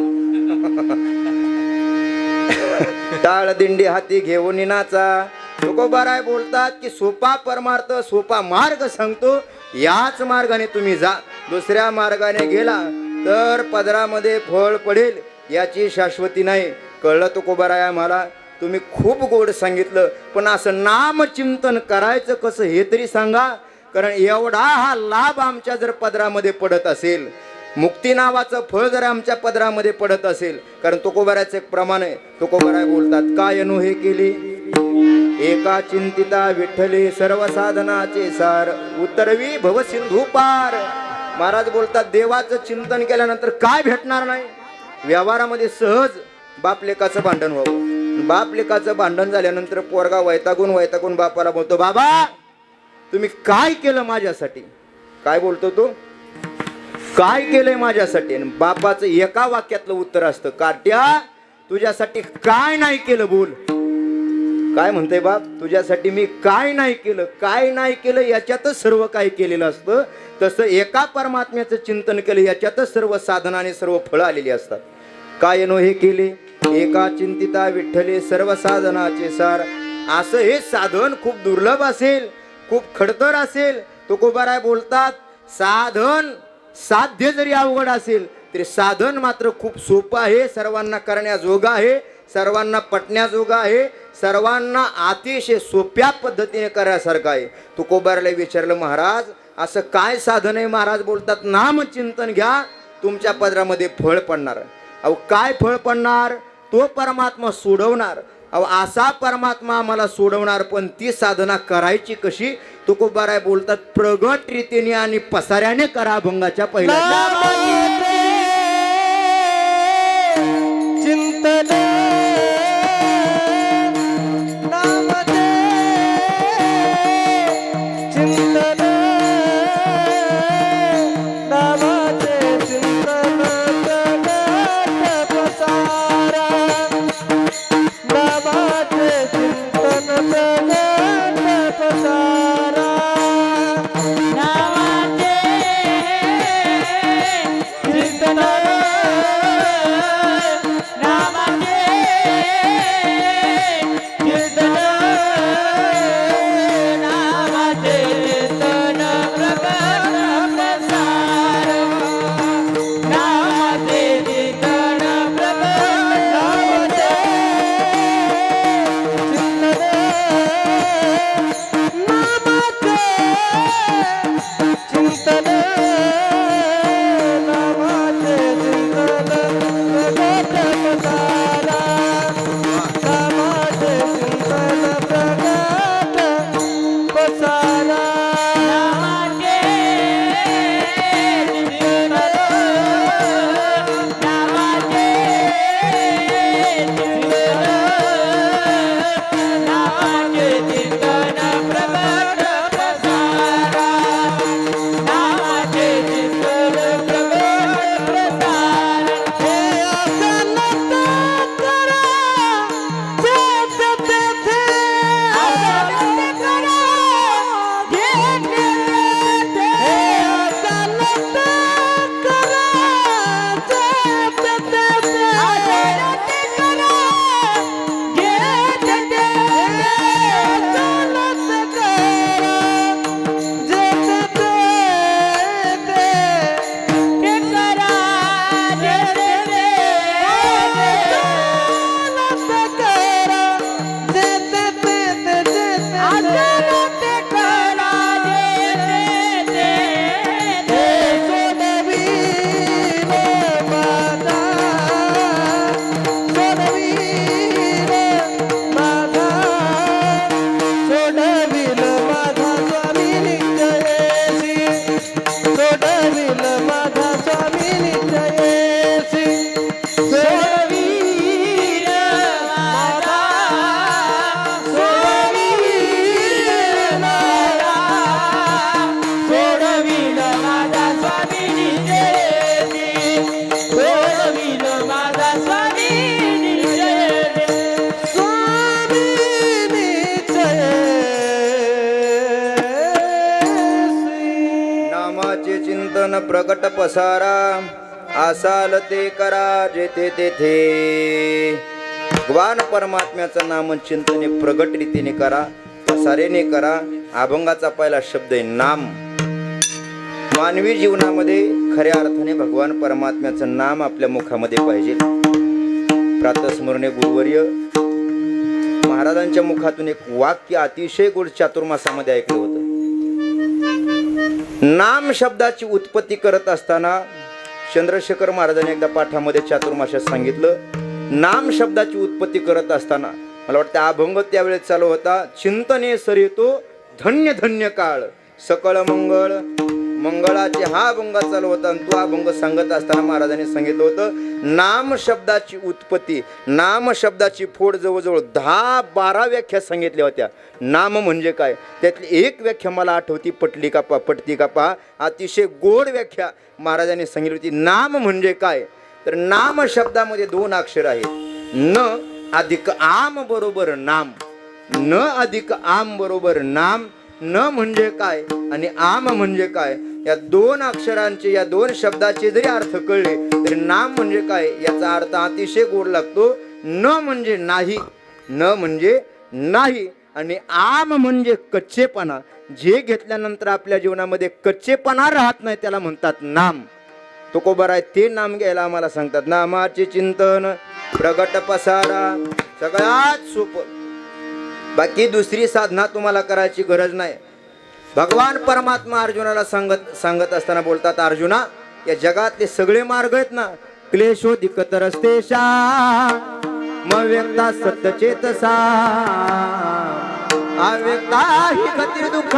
टाळ दिंडी हाती घेऊन नाचा. तुकोबाराय बोलतात की सोपा परमार्थ सोपा मार्ग सांगतो, याच मार्गाने तुम्ही जा. दुसऱ्या मार्गाने गेला तर पदरामध्ये फळ पडेल याची शाश्वती नाही. कळलं तुकोबाराय आम्हाला? तुम्ही खूप गोड सांगितलं, पण असं नामचिंतन करायचं कसं हे तरी सांगा. कारण एवढा हा लाभ आमच्या जर पदरामध्ये पडत असेल, मुक्ती नावाचं फळ जर आमच्या पदरामध्ये पडत असेल, कारण तुकोबारायचं एक प्रमाण आहे. तुकोबाराय बोलतात, काय अनु हे केले एका चिंतिता विठ्ठले, सर्व साधनाचे सार उतरवी भव सिंधू पार. महाराज बोलतात, देवाचं चिंतन केल्यानंतर काय भेटणार नाही? व्यवहारामध्ये सहज बापलेकाचं भांडण व्हावं. बापलेकाचं भांडण झाल्यानंतर पोरगा वैतागून बापाला बोलतो, बाबा तुम्ही काय केलं माझ्यासाठी? काय बोलतो तो? काय केलंय माझ्यासाठी? आणि बापाचं एका वाक्यातलं उत्तर असतं, कार्ट्या तुझ्यासाठी काय नाही केलं बोल. काय म्हणते बाप? तुझ्यासाठी मी काय नाही केलं. काय नाही केलं याच्यातच सर्व काही केलेलं असतं. तसं एका परमात्म्याचं चिंतन केलं याच्यातच सर्व साधना आणि सर्व फळं आलेली असतात. काय नो हे केले एका चिंतिता विठ्ठले, सर्व साधनाचे सार. असं हे साधन खूप दुर्लभ असेल, खूप खडतर असेल. तुकोबाराय बोलतात, साधन साध्य जरी अवघड असेल तरी साधन मात्र खूप सोपं आहे, सर्वांना करण्याजोगं आहे, सर्वांना पटण्याजोगं आहे, सर्वांना अतिशय सोप्या पद्धतीने करायसारखं आहे. तुकोबाराला विचारलं, महाराज असं काय साधन आहे? महाराज बोलतात, नामचिंतन घ्या, तुमच्या पदरामध्ये फळ पडणार. अहो काय फळ पडणार? तो परमात्मा सोडवणार. अहो असा परमात्मा आम्हाला सोडवणार, पण ती साधना करायची कशी? तुकोबाराय बोलतात, प्रगट रीतीने आणि पसाऱ्याने करा अभंगाच्या पहिल्या. चिंतन नामदे चिंतन नामदे चिंतन जगत पसारा. नामदे चिंतन जगत पसारा. नामदे सोडविल माझा स्वामी निश्चयेसी सोडविल माझा स्वामी निश्चयेसी सोडविल माझा सोडविल माझा सोडविल माझा स्वामी निश्चयेसी सोडविल माझा स्वामी निश्चयेसी स्वामी निश्चयेसी नामाचे चिंतन प्रगट पसारा आसाल ते करा जेथे तेथे भगवान परमात्म्याचं नाम चिंतने प्रगट रीतीने करा पसारेने करा. अभंगाचा पहिला शब्द आहे नाम. मानवी जीवनामध्ये खऱ्या अर्थाने भगवान परमात्म्याचं नाम आपल्या मुखामध्ये पाहिजे. प्रातस्मरणे गुरुवर्य महाराजांच्या मुखातून एक वाक्य अतिशय गोड चातुर्मासामध्ये ऐकलं होतं. नाम शब्दाची उत्पत्ती करत असताना चंद्रशेखर महाराजांनी एकदा पाठामध्ये चातुर्माशात सांगितलं, नाम शब्दाची उत्पत्ती करत असताना मला वाटतं अभंग त्यावेळेस चालू होता, चिंतने सरितो धन्य धन्य काळ सकळ मंगळ मंगळाचे हा अभंग चालू होता. आणि तो अभंग सांगत असताना महाराजांनी सांगितलं होतं, नाम शब्दाची उत्पत्ती, नाम शब्दाची फोड जवळजवळ 10-12 व्याख्या सांगितल्या होत्या. नाम म्हणजे काय, त्यातली एक व्याख्या मला आठवती, पटती का पहा, अतिशय गोड व्याख्या महाराजांनी सांगितली होती. नाम म्हणजे काय, तर नाम शब्दामध्ये 2 अक्षर आहेत, न अधिक आम बरोबर नाम. न अधिक आम बरोबर नाम. न म्हणजे काय आणि आम म्हणजे काय, या 2 अक्षरांचे, या 2 शब्दाचे जरी अर्थ कळले तरी नाम म्हणजे काय याचा अर्थ अतिशय गोड लागतो. न म्हणजे नाही, न म्हणजे नाही, आणि आम म्हणजे कच्चेपणा. जे घेतल्यानंतर आपल्या जीवनामध्ये कच्चेपणा राहत नाही त्याला म्हणतात नाम. तुकोबार आहे ते नाम घ्यायला आम्हाला सांगतात. नामाचे चिंतन प्रगट पसारा सगळ्यात सोपं. बाकी दुसरी साधना तुम्हाला करायची गरज नाही. भगवान परमात्मा अर्जुनाला सांगत असताना बोलतात, अर्जुना या जगातले सगळे मार्ग आहेत ना, क्लेशोधिक रस्तेशा मव्यक्ता सत्यचेतसा अव्यक्ता हि गती दुःख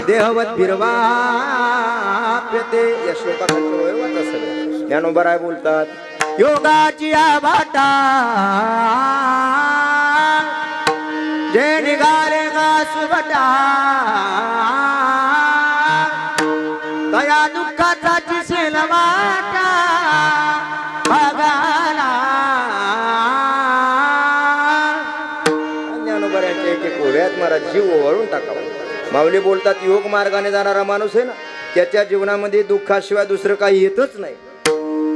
देहवत भिरवाप्यते. या श्लोकाखालचं वाचा सगळं. ज्ञानोबा राय बोलतात, योगाची आवाटा जे निघाले गासुबटा तया दुःखाचा चिसेल वाटा भागाला. ज्ञानोबऱ्यांच्या एक ओव्यात मला जीव ओवाळून टाकावा. माऊली बोलतात, योग मार्गाने जाणारा माणूस आहे ना, त्याच्या जीवनामध्ये दुःखाशिवाय दुसरं काही येतच नाही.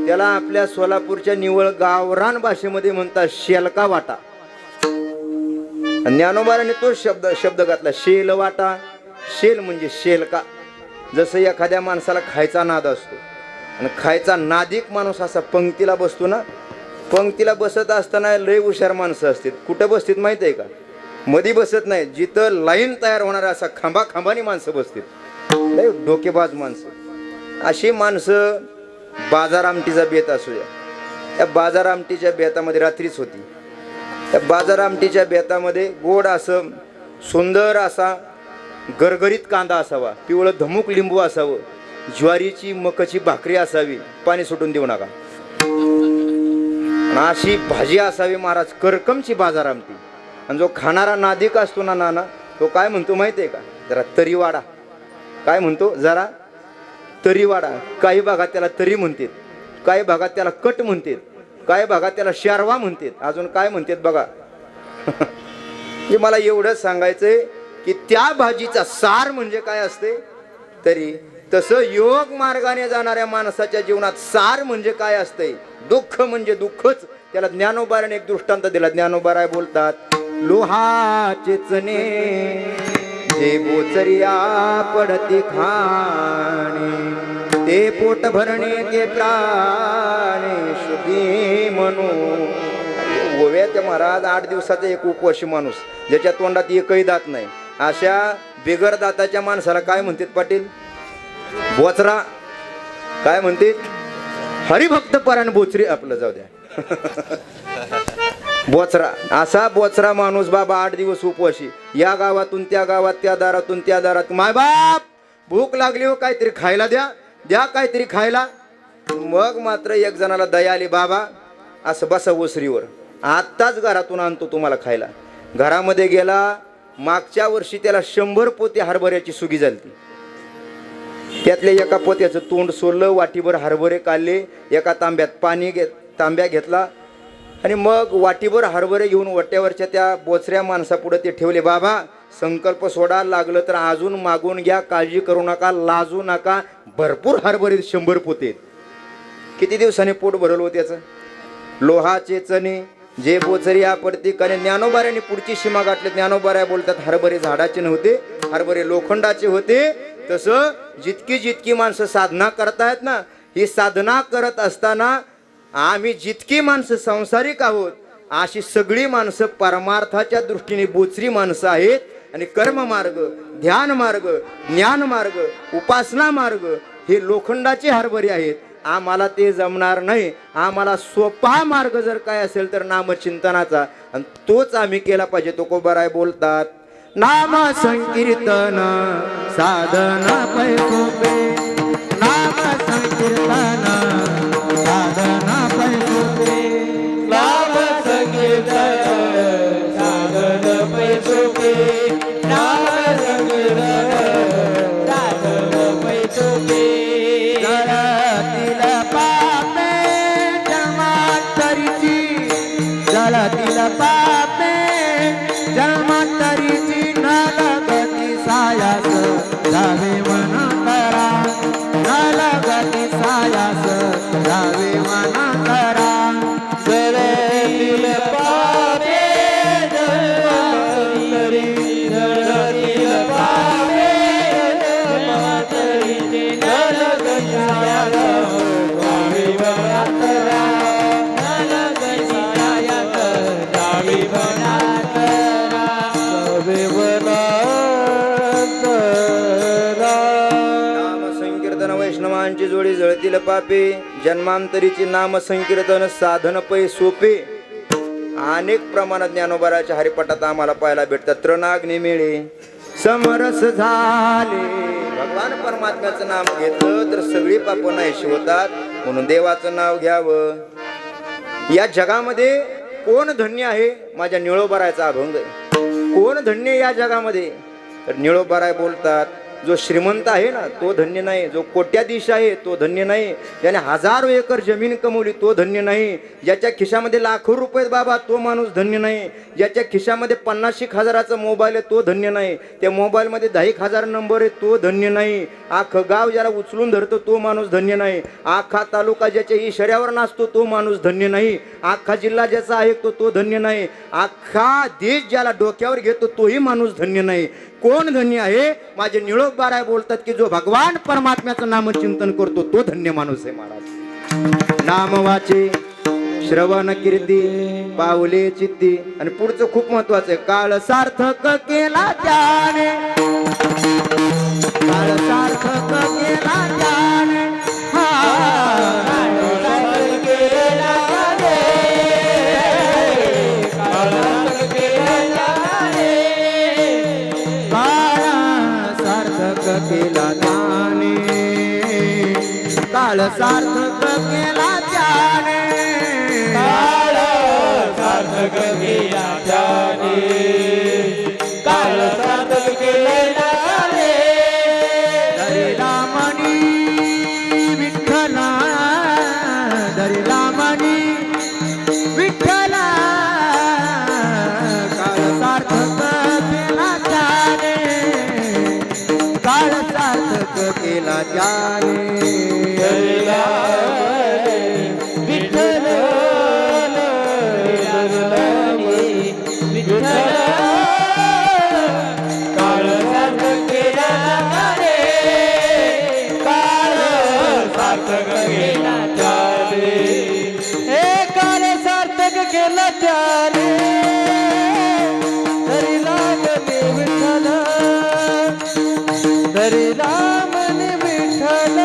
त्याला आपल्या सोलापूरच्या निवळ गावरान भाषेमध्ये म्हणतात शेलका वाटा. ज्ञानोबाराने तो शब्द घातला, शेल वाटा. शेल म्हणजे शेलका. जसं एखाद्या माणसाला खायचा नाद असतो आणि खायचा नादिक माणूस असा पंक्तीला बसतो ना, पंक्तीला बसत असताना लय हुशार माणसं असतात. कुठं बसतात माहित आहे का, मधी बसत नाही, जिथं लाईन तयार होणार असा खांबाखांबानी माणसं बसतात, लय डोकेबाज माणसं. अशी माणसं बाजार आमटीचा बेत असू द्या. त्या बाजार आमटीच्या बेतामध्ये रात्रीच होती. त्या बाजार आमटीच्या बेतामध्ये गोड असं सुंदर असा गरगरीत कांदा असावा, पिवळं धमुक लिंबू असावं, ज्वारीची मकाची भाकरी असावी, पाणी सुटून देऊ नका, अशी भाजी असावी महाराज, करकमची बाजार आमटी. आणि जो खाणारा नादिक असतो ना नाना, तो काय म्हणतो माहिती आहे का, जरा तरी वाडा. काय म्हणतो, जरा तरी वाडा. काही भागात त्याला तरी म्हणतात, काही भागात त्याला कट म्हणतात, काही भागात त्याला शारवा म्हणतात, अजून काय म्हणतात बघा. हे मला एवढंच सांगायचंय की त्या भाजीचा सार म्हणजे काय असते, तरी तसं योग मार्गाने जाणाऱ्या माणसाच्या जीवनात सार म्हणजे काय असते, दुःख म्हणजे दुःखच. त्याला ज्ञानोबाराने एक दृष्टांत दिला. ज्ञानोबाराय बोलतात, लोहाचे चणे जे बोचरिया पडती खाणे, ते पोट भरणे ते प्राणे शुद्धी म्हणू. गोव्या ते महाराज 8 दिवसाचा एक उपवासी माणूस, ज्याच्या तोंडात एकही दात नाही, अशा बिगर दाताच्या माणसाला काय म्हणतात पाटील, बोचरा. काय म्हणतात, हरिभक्त पराण बोचरी. आपलं जाऊ द्या. बोचरा, असा बोचरा माणूस बाबा 8 दिवस उपवाशी, या गावातून त्या गावात, त्या दारातून त्या दारात, माय बाप भूक लागली हो काहीतरी खायला द्या, द्या काहीतरी खायला. मग मात्र एक जणाला दया आली, बाबा असं बसा ओसरीवर, आत्ताच घरातून आणतो तुम्हाला खायला. घरामध्ये गेला, मागच्या वर्षी त्याला 100 पोते हरभऱ्याची सुगी झाली. त्यातल्या एका पोत्याचं तोंड सोडलं, वाटीभर हरभरे काढले, एका तांब्या घेतला आणि मग वाटीभर हरभरे घेऊन वट्यावरच्या त्या बोचऱ्या माणसापुढे ते ठेवले. बाबा संकल्प सोडा, लागलं तर अजून मागून घ्या, काळजी करू नका, लाजू नका, भरपूर हरभरे 100 पोते. किती दिवसांनी पोट भरलं हो त्याचं. लोहाचे चणे जे बोचरी आपडती कारण ज्ञानोबाऱ्याने पुढची सीमा गाठली. ज्ञानोबाऱ्या बोलतात हरभरे झाडाचे नव्हते, हरभरे लोखंडाचे होते. तसं जितकी माणसं साधना करतायत ना, ही साधना करत असताना आम्ही जितकी माणसं सांसारिक आहोत, अशी सगळी माणसं परमार्थाच्या दृष्टीने बोचरी माणसं आहेत. आणि कर्म मार्ग, ध्यान मार्ग, ज्ञान मार्ग, उपासना मार्ग हे लोखंडाचे हरभरे आहेत. आम्हाला ते जमणार नाही. आम्हाला सोपा मार्ग जर काय असेल तर नामचिंतनाचा, आणि तोच आम्ही केला पाहिजे. तुकोबाराय बोलतात, नाम संकीर्तन साधना पै सोपे, नाम संकीर्तन साधना पै सोपे, नाम संकीर्तन साधन पै सोपे, नाम संकीर्तन साधन पै सोपे. जळतील पापे जन्मांतरीची, जळतील पापे जन्मांतरीची, न लगती सायास जावे मना करा, न लगती सायास जावे मना करा. जळतील पापे जन्मांतरी, जळतील पापे जन्मांतरी, न लगती सायास जावे मना करा, न लगती सायास जावे मना करा. जावे मना करा. नाम संकीर्तन वैष्णवांची जोडी, जळतील पापे जन्मांतरीची, नाम संकीर्तन साधन पै सोपे. अनेक प्रमाणात ज्ञानोबाराच्या हरिपाठात आम्हाला पाहायला भेटतात. तृणाग्नी मिळे समरस झाले. भगवान परमात्म्याचं नाम घेतलं तर सगळी पाप नाहीशी होतात. म्हणून देवाचं नाव घ्यावं. या जगामध्ये कोण धन्य आहे? माझ्या निळोबारायचा अभंग आहे. कोण धन्य या जगामध्ये? तर निळोबाराय बोलतात, जो श्रीमंत आहे ना तो धन्य नाही, जो कोट्याधीश आहे तो धन्य नाही, ज्याने 1000 एकर जमीन कमवली तो धन्य नाही, ज्याच्या खिशामध्ये लाखो रुपये बाबा तो माणूस धन्य नाही, ज्याच्या खिशामध्ये 50,000चा मोबाईल आहे तो धन्य नाही, त्या मोबाईलमध्ये 10,000 नंबर आहे तो धन्य नाही, अख्खं गाव ज्याला उचलून धरतो तो माणूस धन्य नाही, अख्खा तालुका ज्याच्या इशाऱ्यावर नाचतो तो माणूस धन्य नाही, अख्खा जिल्हा ज्याचा ऐकतो तो धन्य नाही, अख्खा देश ज्याला डोक्यावर घेतो तोही माणूस धन्य नाही. कोण धन्य आहे? माझे निळोबाराय बोलतात की जो भगवान परमात्म्याचं नामचिंतन करतो तो धन्य माणूस आहे महाराज. नाम वाचे श्रवण कीर्ती पावले चित्ती. आणि पुढचं खूप महत्वाचं आहे, काळ सार्थक केला त्याने, काळ सार्थक केला त्याने, केला त्याने, काळ सार्थक केला त्याने, काळ सार्थक केला त्याने, काळ सार्थक केला त्याने. धरिला मणी विठ्ठला, धरिला मणी विठ्ठला, काळ सार्थक केला त्याने, काळ सार्थक केला त्याने. विठ्ठल विठ्ठल काळ सार्थक केला त्याने, काळ सार्थक केला त्याने. हे काळ सार्थक केला त्याने, धरिला मनी विठ्ठल, धरिला मनी विठ्ठल.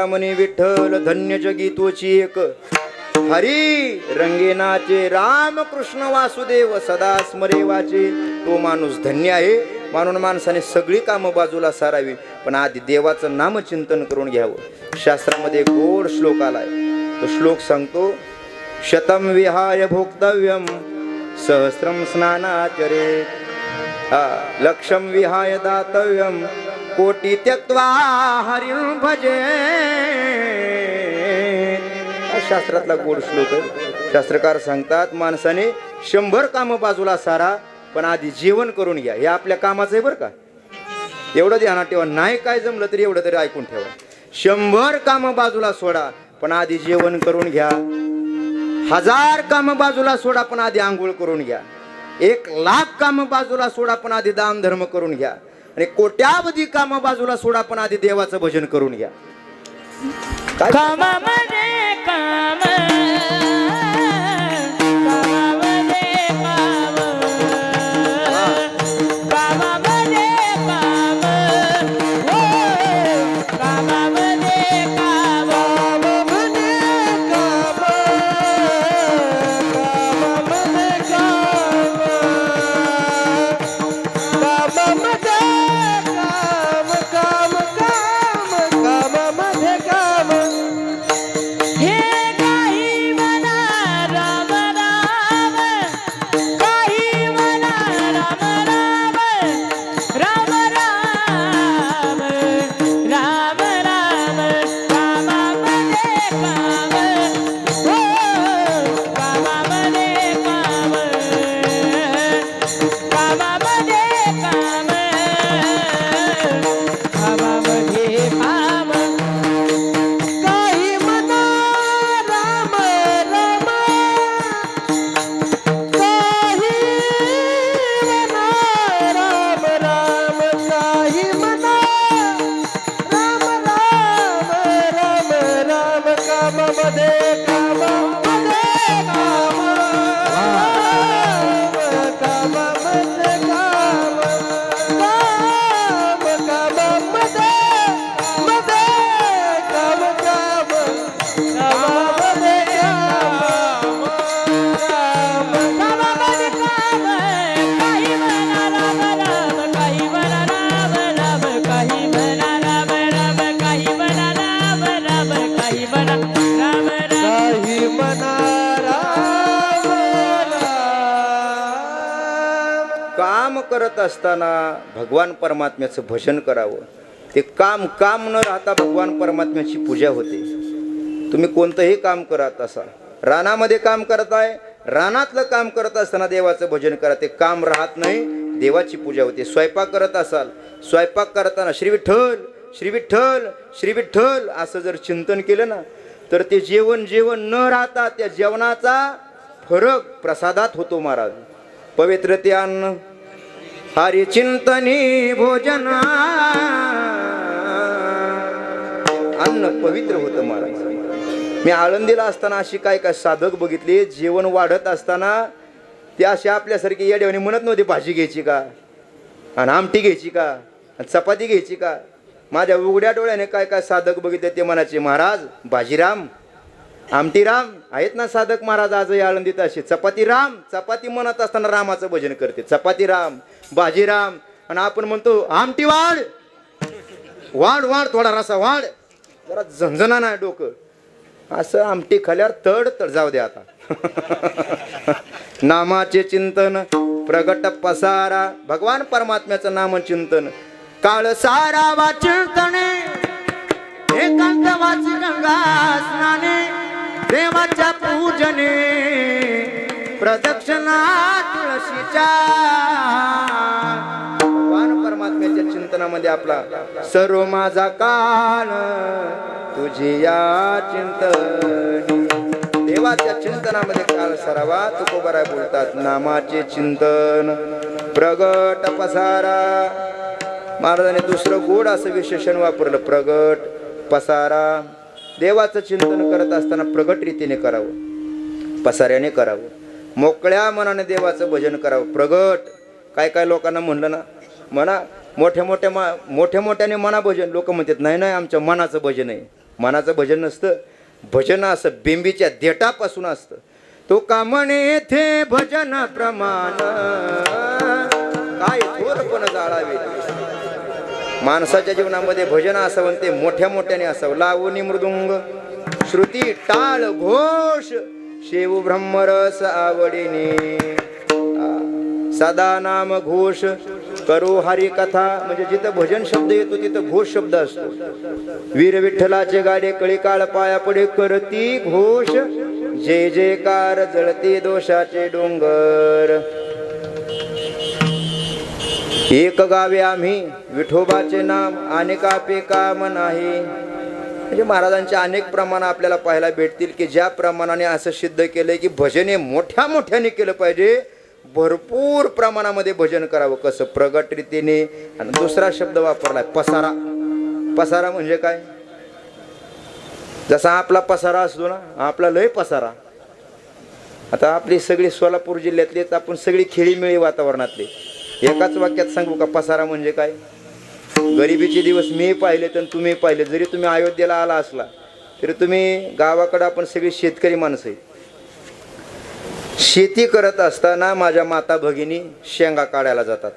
म्हणे विठ्ठल धन्य जगी तोची एक हरी रंगेनाचे राम कृष्ण वासुदेव सदा स्मरे वाचे तो माणूस धन्य आहे. म्हणून माणसाने सगळी कामं बाजूला सारावी पण आधी देवाचं नामचिंतन करून घ्यावं. शास्त्रामध्ये गोड श्लोक आलाय तो श्लोक सांगतो शतम विहाय भोक्तव्यम सहस्रम स्नानाचरेत लक्षम विहाय दातव्यम कोटी त्यक्त्वा हरिं भजे. हा शास्त्रातला गोड श्लोक आहे. शास्त्रकार सांगतात माणसाने 100 कामं बाजूला सारा पण आधी जेवण करून घ्या. हे आपल्या कामाचं आहे बरं का. एवढं ध्यानात ठेवा. नाही काय जमलं तरी एवढं तरी ऐकून ठेवा. 100 कामं बाजूला सोडा पण आधी जेवण करून घ्या. 1000 कामं बाजूला सोडा पण आधी आंघोळ करून घ्या. 1,00,000 कामं बाजूला सोडा पण आधी दान धर्म करून घ्या. आणि कोट्यावधी कामं बाजूला सोडा पण आधी देवाचं भजन करून घ्या. काय कामामध्ये काम कामामध्ये काम कामामध्ये काम हो कामामध्ये काम कामामध्ये काम कामामध्ये काम कामामध्ये काम कामामध्ये काम हे काही म्हणा राम राम काही म्हणा राम राम राम राम राम राम कामामध्ये काम हो कामामध्ये काम कामामध्ये काम कामामध्ये काम काही म्हणा राम राम काही म्हणा राम राम काही म्हणा राम राम राम राम कामामध्ये कामामध्ये काम कामामध्ये काम कामामध्ये मध्ये काम कामामध्ये कामामध्ये काम काही म्हणा राम राम काही म्हणा राम राम काही म्हणा राम राम काही म्हणा राम राम काही म्हणा राम राम काही म्हणा राम राम काम करत असताना भगवान परमात्म्याचं भजन करावं. ते काम काम न राहता भगवान परमात्म्याची पूजा होते. तुम्ही कोणतंही काम करत असाल रानामध्ये काम करताय रानातलं काम करत असताना देवाचं भजन करा. ते काम राहत नाही देवाची पूजा होते. स्वयंपाक करत असाल स्वयंपाक करताना श्री विठ्ठल श्री विठ्ठल श्री विठ्ठल असं जर चिंतन केलं ना तर ते जेवण जेवण न राहता त्या जेवणाचा फरक प्रसादात होतो. महाराज पवित्र ते अन्न हरी चिंतनी भोजन अन्न पवित्र होतं महाराज. मी आळंदीला असताना अशी काय काय साधक बघितले जेवण वाढत असताना ते असे आपल्यासारखी येड्यावानी म्हणत नव्हते भाजी घ्यायची का आणि आमटी घ्यायची का आणि चपाती घ्यायची का. माझ्या उघड्या डोळ्याने काय काय साधक बघितले ते म्हणायचे महाराज भाजीराम आमटीराम आहेत ना साधक महाराज आजही आळंदीत असे चपाती राम चपाती म्हणत असताना रामाचं भजन करते. चपाती राम भाजीराम आणि आपण म्हणतो आमटी वाढ वाढ वाढ थोडा रसा वाढ जरा झंझणा नाही डोकं असं आमटी खाल्यावर तड तड जाऊ दे आता. नामाचे चिंतन प्रगट पसारा भगवान परमात्म्याचं नामचिंतन काळ सारा वाचिंतने एकांत वाची गंगा स्नाने देवाच्या पूजने प्रदक्षिणा तुळशीच्या भगवान परमात्म्याच्या चिंतनामध्ये आपला सर्व माझा काळ तुझी या चिंतनी. देवाच्या चिंतनामध्ये काळ सरावा तुकोबाराय बोलतात नामाचे चिंतन प्रगट पसारा. महाराजांनी दुसरं गोड असं विशेषण वापरलं प्रगट पसारा. देवाचं चिंतन करत असताना प्रगट रीतीने करावं पसाऱ्याने करावं मोकळ्या मनाने देवाचं भजन करावं. प्रगट काय काय लोकांना म्हणलं ना म्हणा मोठ्या मोठ्याने मना भजन लोक म्हणतात नाही नाही आमच्या मनाचं भजन आहे. मनाचं भजन नसतं. भजन असं बेंबीच्या देठापासून असतं. तो कामणे येथे भजन प्रमाण काय थोरपण जाळावे. माणसाच्या जीवनामध्ये भजन असावं ते मोठ्या मोठ्याने असावं. लावणी मृदुंग श्रुती टाळ घोष शेव ब्रह्मरस आवडीने सदा नाम घोष करो हरी कथा. म्हणजे जिथं भजन शब्द येतो तिथं घोष शब्द असतो. वीर विठ्ठलाचे गाडे कळी काळ पाया पडे करती घोष जय जयकार जळते दोषाचे डोंगर. एक गावे आम्ही विठोबाचे नाम अनेकापे काम नाही. म्हणजे महाराजांचे अनेक प्रमाण आपल्याला पाहायला भेटतील की ज्या प्रमाणाने असं सिद्ध केलंय की भजन हे मोठ्या मोठ्याने केलं पाहिजे. भरपूर प्रमाणामध्ये भजन करावं. कसं प्रगट रीतीने. आणि दुसरा शब्द वापरलाय पसारा. पसारा म्हणजे काय? जसा आपला पसारा असतो ना, आपला लय पसारा. आता आपली सगळी सोलापूर जिल्ह्यातलीच आपण सगळी खेळीमेळी वातावरणातली. एकाच वाक्यात सांगू का पसारा म्हणजे काय? गरिबीचे दिवस मी पाहिले तर तुम्ही पाहिले. जरी तुम्ही अयोध्येला आला असला तरी तुम्ही गावाकडं आपण सगळी शेतकरी माणसं आहे. शेती करत असताना माझ्या माता भगिनी शेंगा काढायला जातात.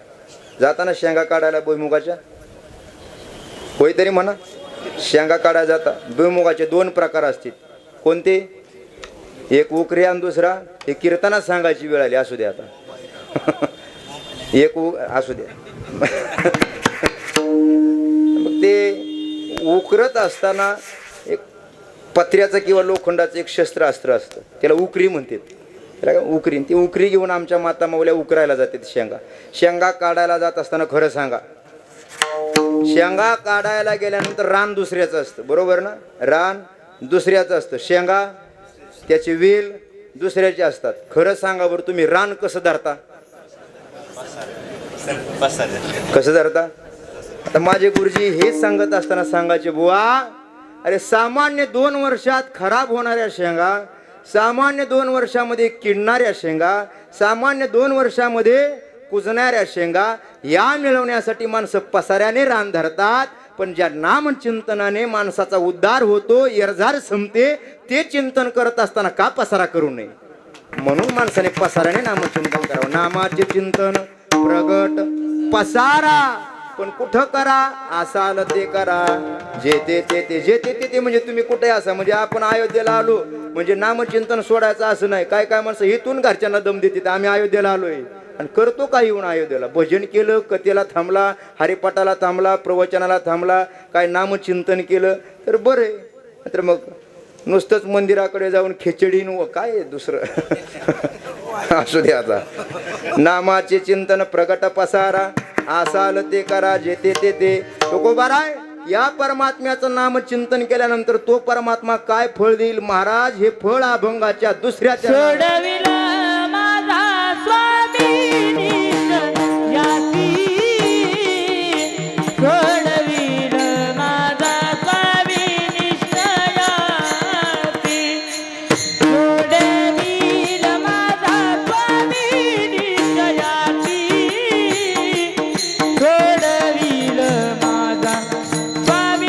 जाताना शेंगा काढायला भुईमुगाच्या होय तरी म्हणा शेंगा काढायला जातात. भुईमुगाचे 2 प्रकार असतील. कोणते? एक उकरी आणि दुसरा हे कीर्तनात सांगायची वेळ आली. असू द्या आता एक असू द्या. मग ते उकरत असताना एक पत्र्याचं किंवा लोखंडाचं एक शस्त्र अस्त्र असतं. त्याला उकरी म्हणतात. त्याला उकरी. ती उकरी घेऊन आमच्या माता माऊल्या उकरायला जाते शेंगा. शेंगा काढायला जात असताना खरं सांगा, शेंगा काढायला गेल्यानंतर रान दुसऱ्याचं असतं. बरोबर ना? रान दुसऱ्याचं असतं. शेंगा त्याची वेल दुसऱ्याचे असतात. खरं सांगा बरं तुम्ही रान कसं धरता? कसं धरता? आता माझे गुरुजी हेच सांगत असताना सांगायचे, बुवा अरे सामान्य 2 वर्षात खराब होणाऱ्या शेंगा, सामान्य 2 वर्षामध्ये किडणाऱ्या शेंगा, सामान्य 2 वर्षामध्ये कुजणाऱ्या शेंगा या मिळवण्यासाठी माणसं पसाऱ्याने रान धरतात. पण ज्या नामचिंतनाने माणसाचा उद्धार होतो, एरझार संपते, ते चिंतन करत असताना का पसारा करू नये? म्हणून माणसाने पसाऱ्याने नामचिंतन करावं. नामाचे चिंतन प्रगट पसारा. पण कुठं करा? असाल ते करा. जे ते ते म्हणजे तुम्ही कुठे असा. म्हणजे आपण अयोध्येला आलो म्हणजे नामचिंतन सोडायचं असं नाही. काय काय माणसं इथून घरच्यांना दम देते, आम्ही अयोध्येला आलोय आणि करतो काय येऊन अयोध्येला? भजन केलं, कथेला थांबला, हरिपाठाला थांबला, प्रवचनाला थांबला, काय नामचिंतन केलं तर बरं आहे. तर मग नुसतंच मंदिराकडे जाऊन खिचडी काय दुसरं असू दे. आता नामाचे चिंतन प्रगट पसारा. असाल ते करा. जे ते तुकोबाराय या परमात्म्याचं नाम चिंतन केल्यानंतर तो परमात्मा काय फळ देईल महाराज? हे फळ अभंगाच्या दुसऱ्या सोडविला माझा स्वामी निश्चयासी. सोडविला माझा स्वामी निश्चयासी. सोडविला माझा स्वामी निश्चयासी. सोडविला माझा स्वामी निश्चयासी.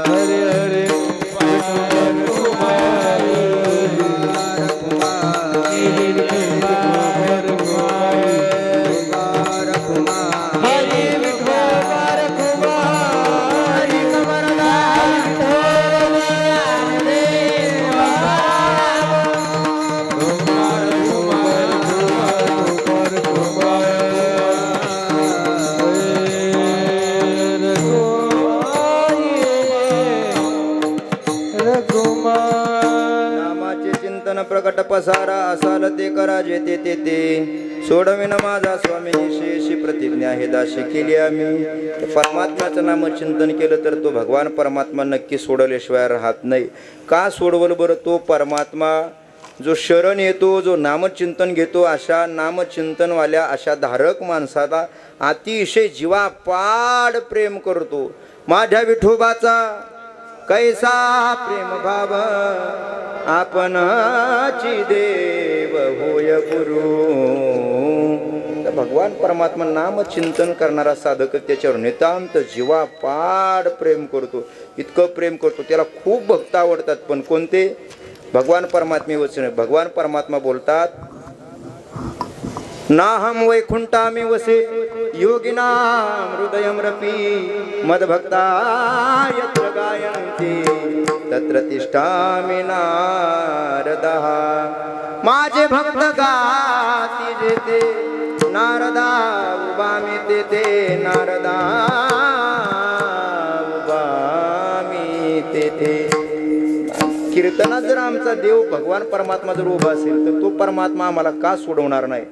हरे हरे विठोबा रखुमाई हरे विठोबा रखुमाई नामाचे चिंतन प्रकट पसारा असाल ते करा जेते ते सोडविन माझा स्वामी शेषी प्रतिज्ञा हे दाशी केली आम्ही. परमात्म्याचं नामचिंतन केलं तर तो भगवान परमात्मा नक्की सोडल्याशिवाय राहत नाही. का सोडवल बरं? तो परमात्मा जो शरण येतो, जो नामचिंतन घेतो, अशा नामचिंतनवाल्या अशा धारक माणसाला अतिशय जीवापाड प्रेम करतो. माझ्या विठोबाचा कैसा प्रेम भाव आपणाची देव होय गुरु. तर भगवान परमात्मा नामचिंतन करणारा साधक त्याच्यावर नितांत जीवापाड प्रेम करतो. इतकं प्रेम करतो, त्याला खूप भक्त आवडतात. पण कोणते? भगवान परमात्मे वचन. भगवान परमात्मा बोलतात, नाहम वैकुंठामि वसे योगिनां हृदयं रपि मद्भक्ता यत्र गायन्ति तत्र तिष्ठामि नारदः. माझे भक्त गाती जेते नारदा उभामी तेथे नारदा उभामी तेथे. कीर्तनात जर आमचा देव भगवान परमात्मा जर उभा असेल तर तो परमात्मा आम्हाला का सोडवणार नाही?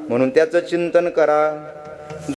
म्हणून त्याचं चिंतन करा.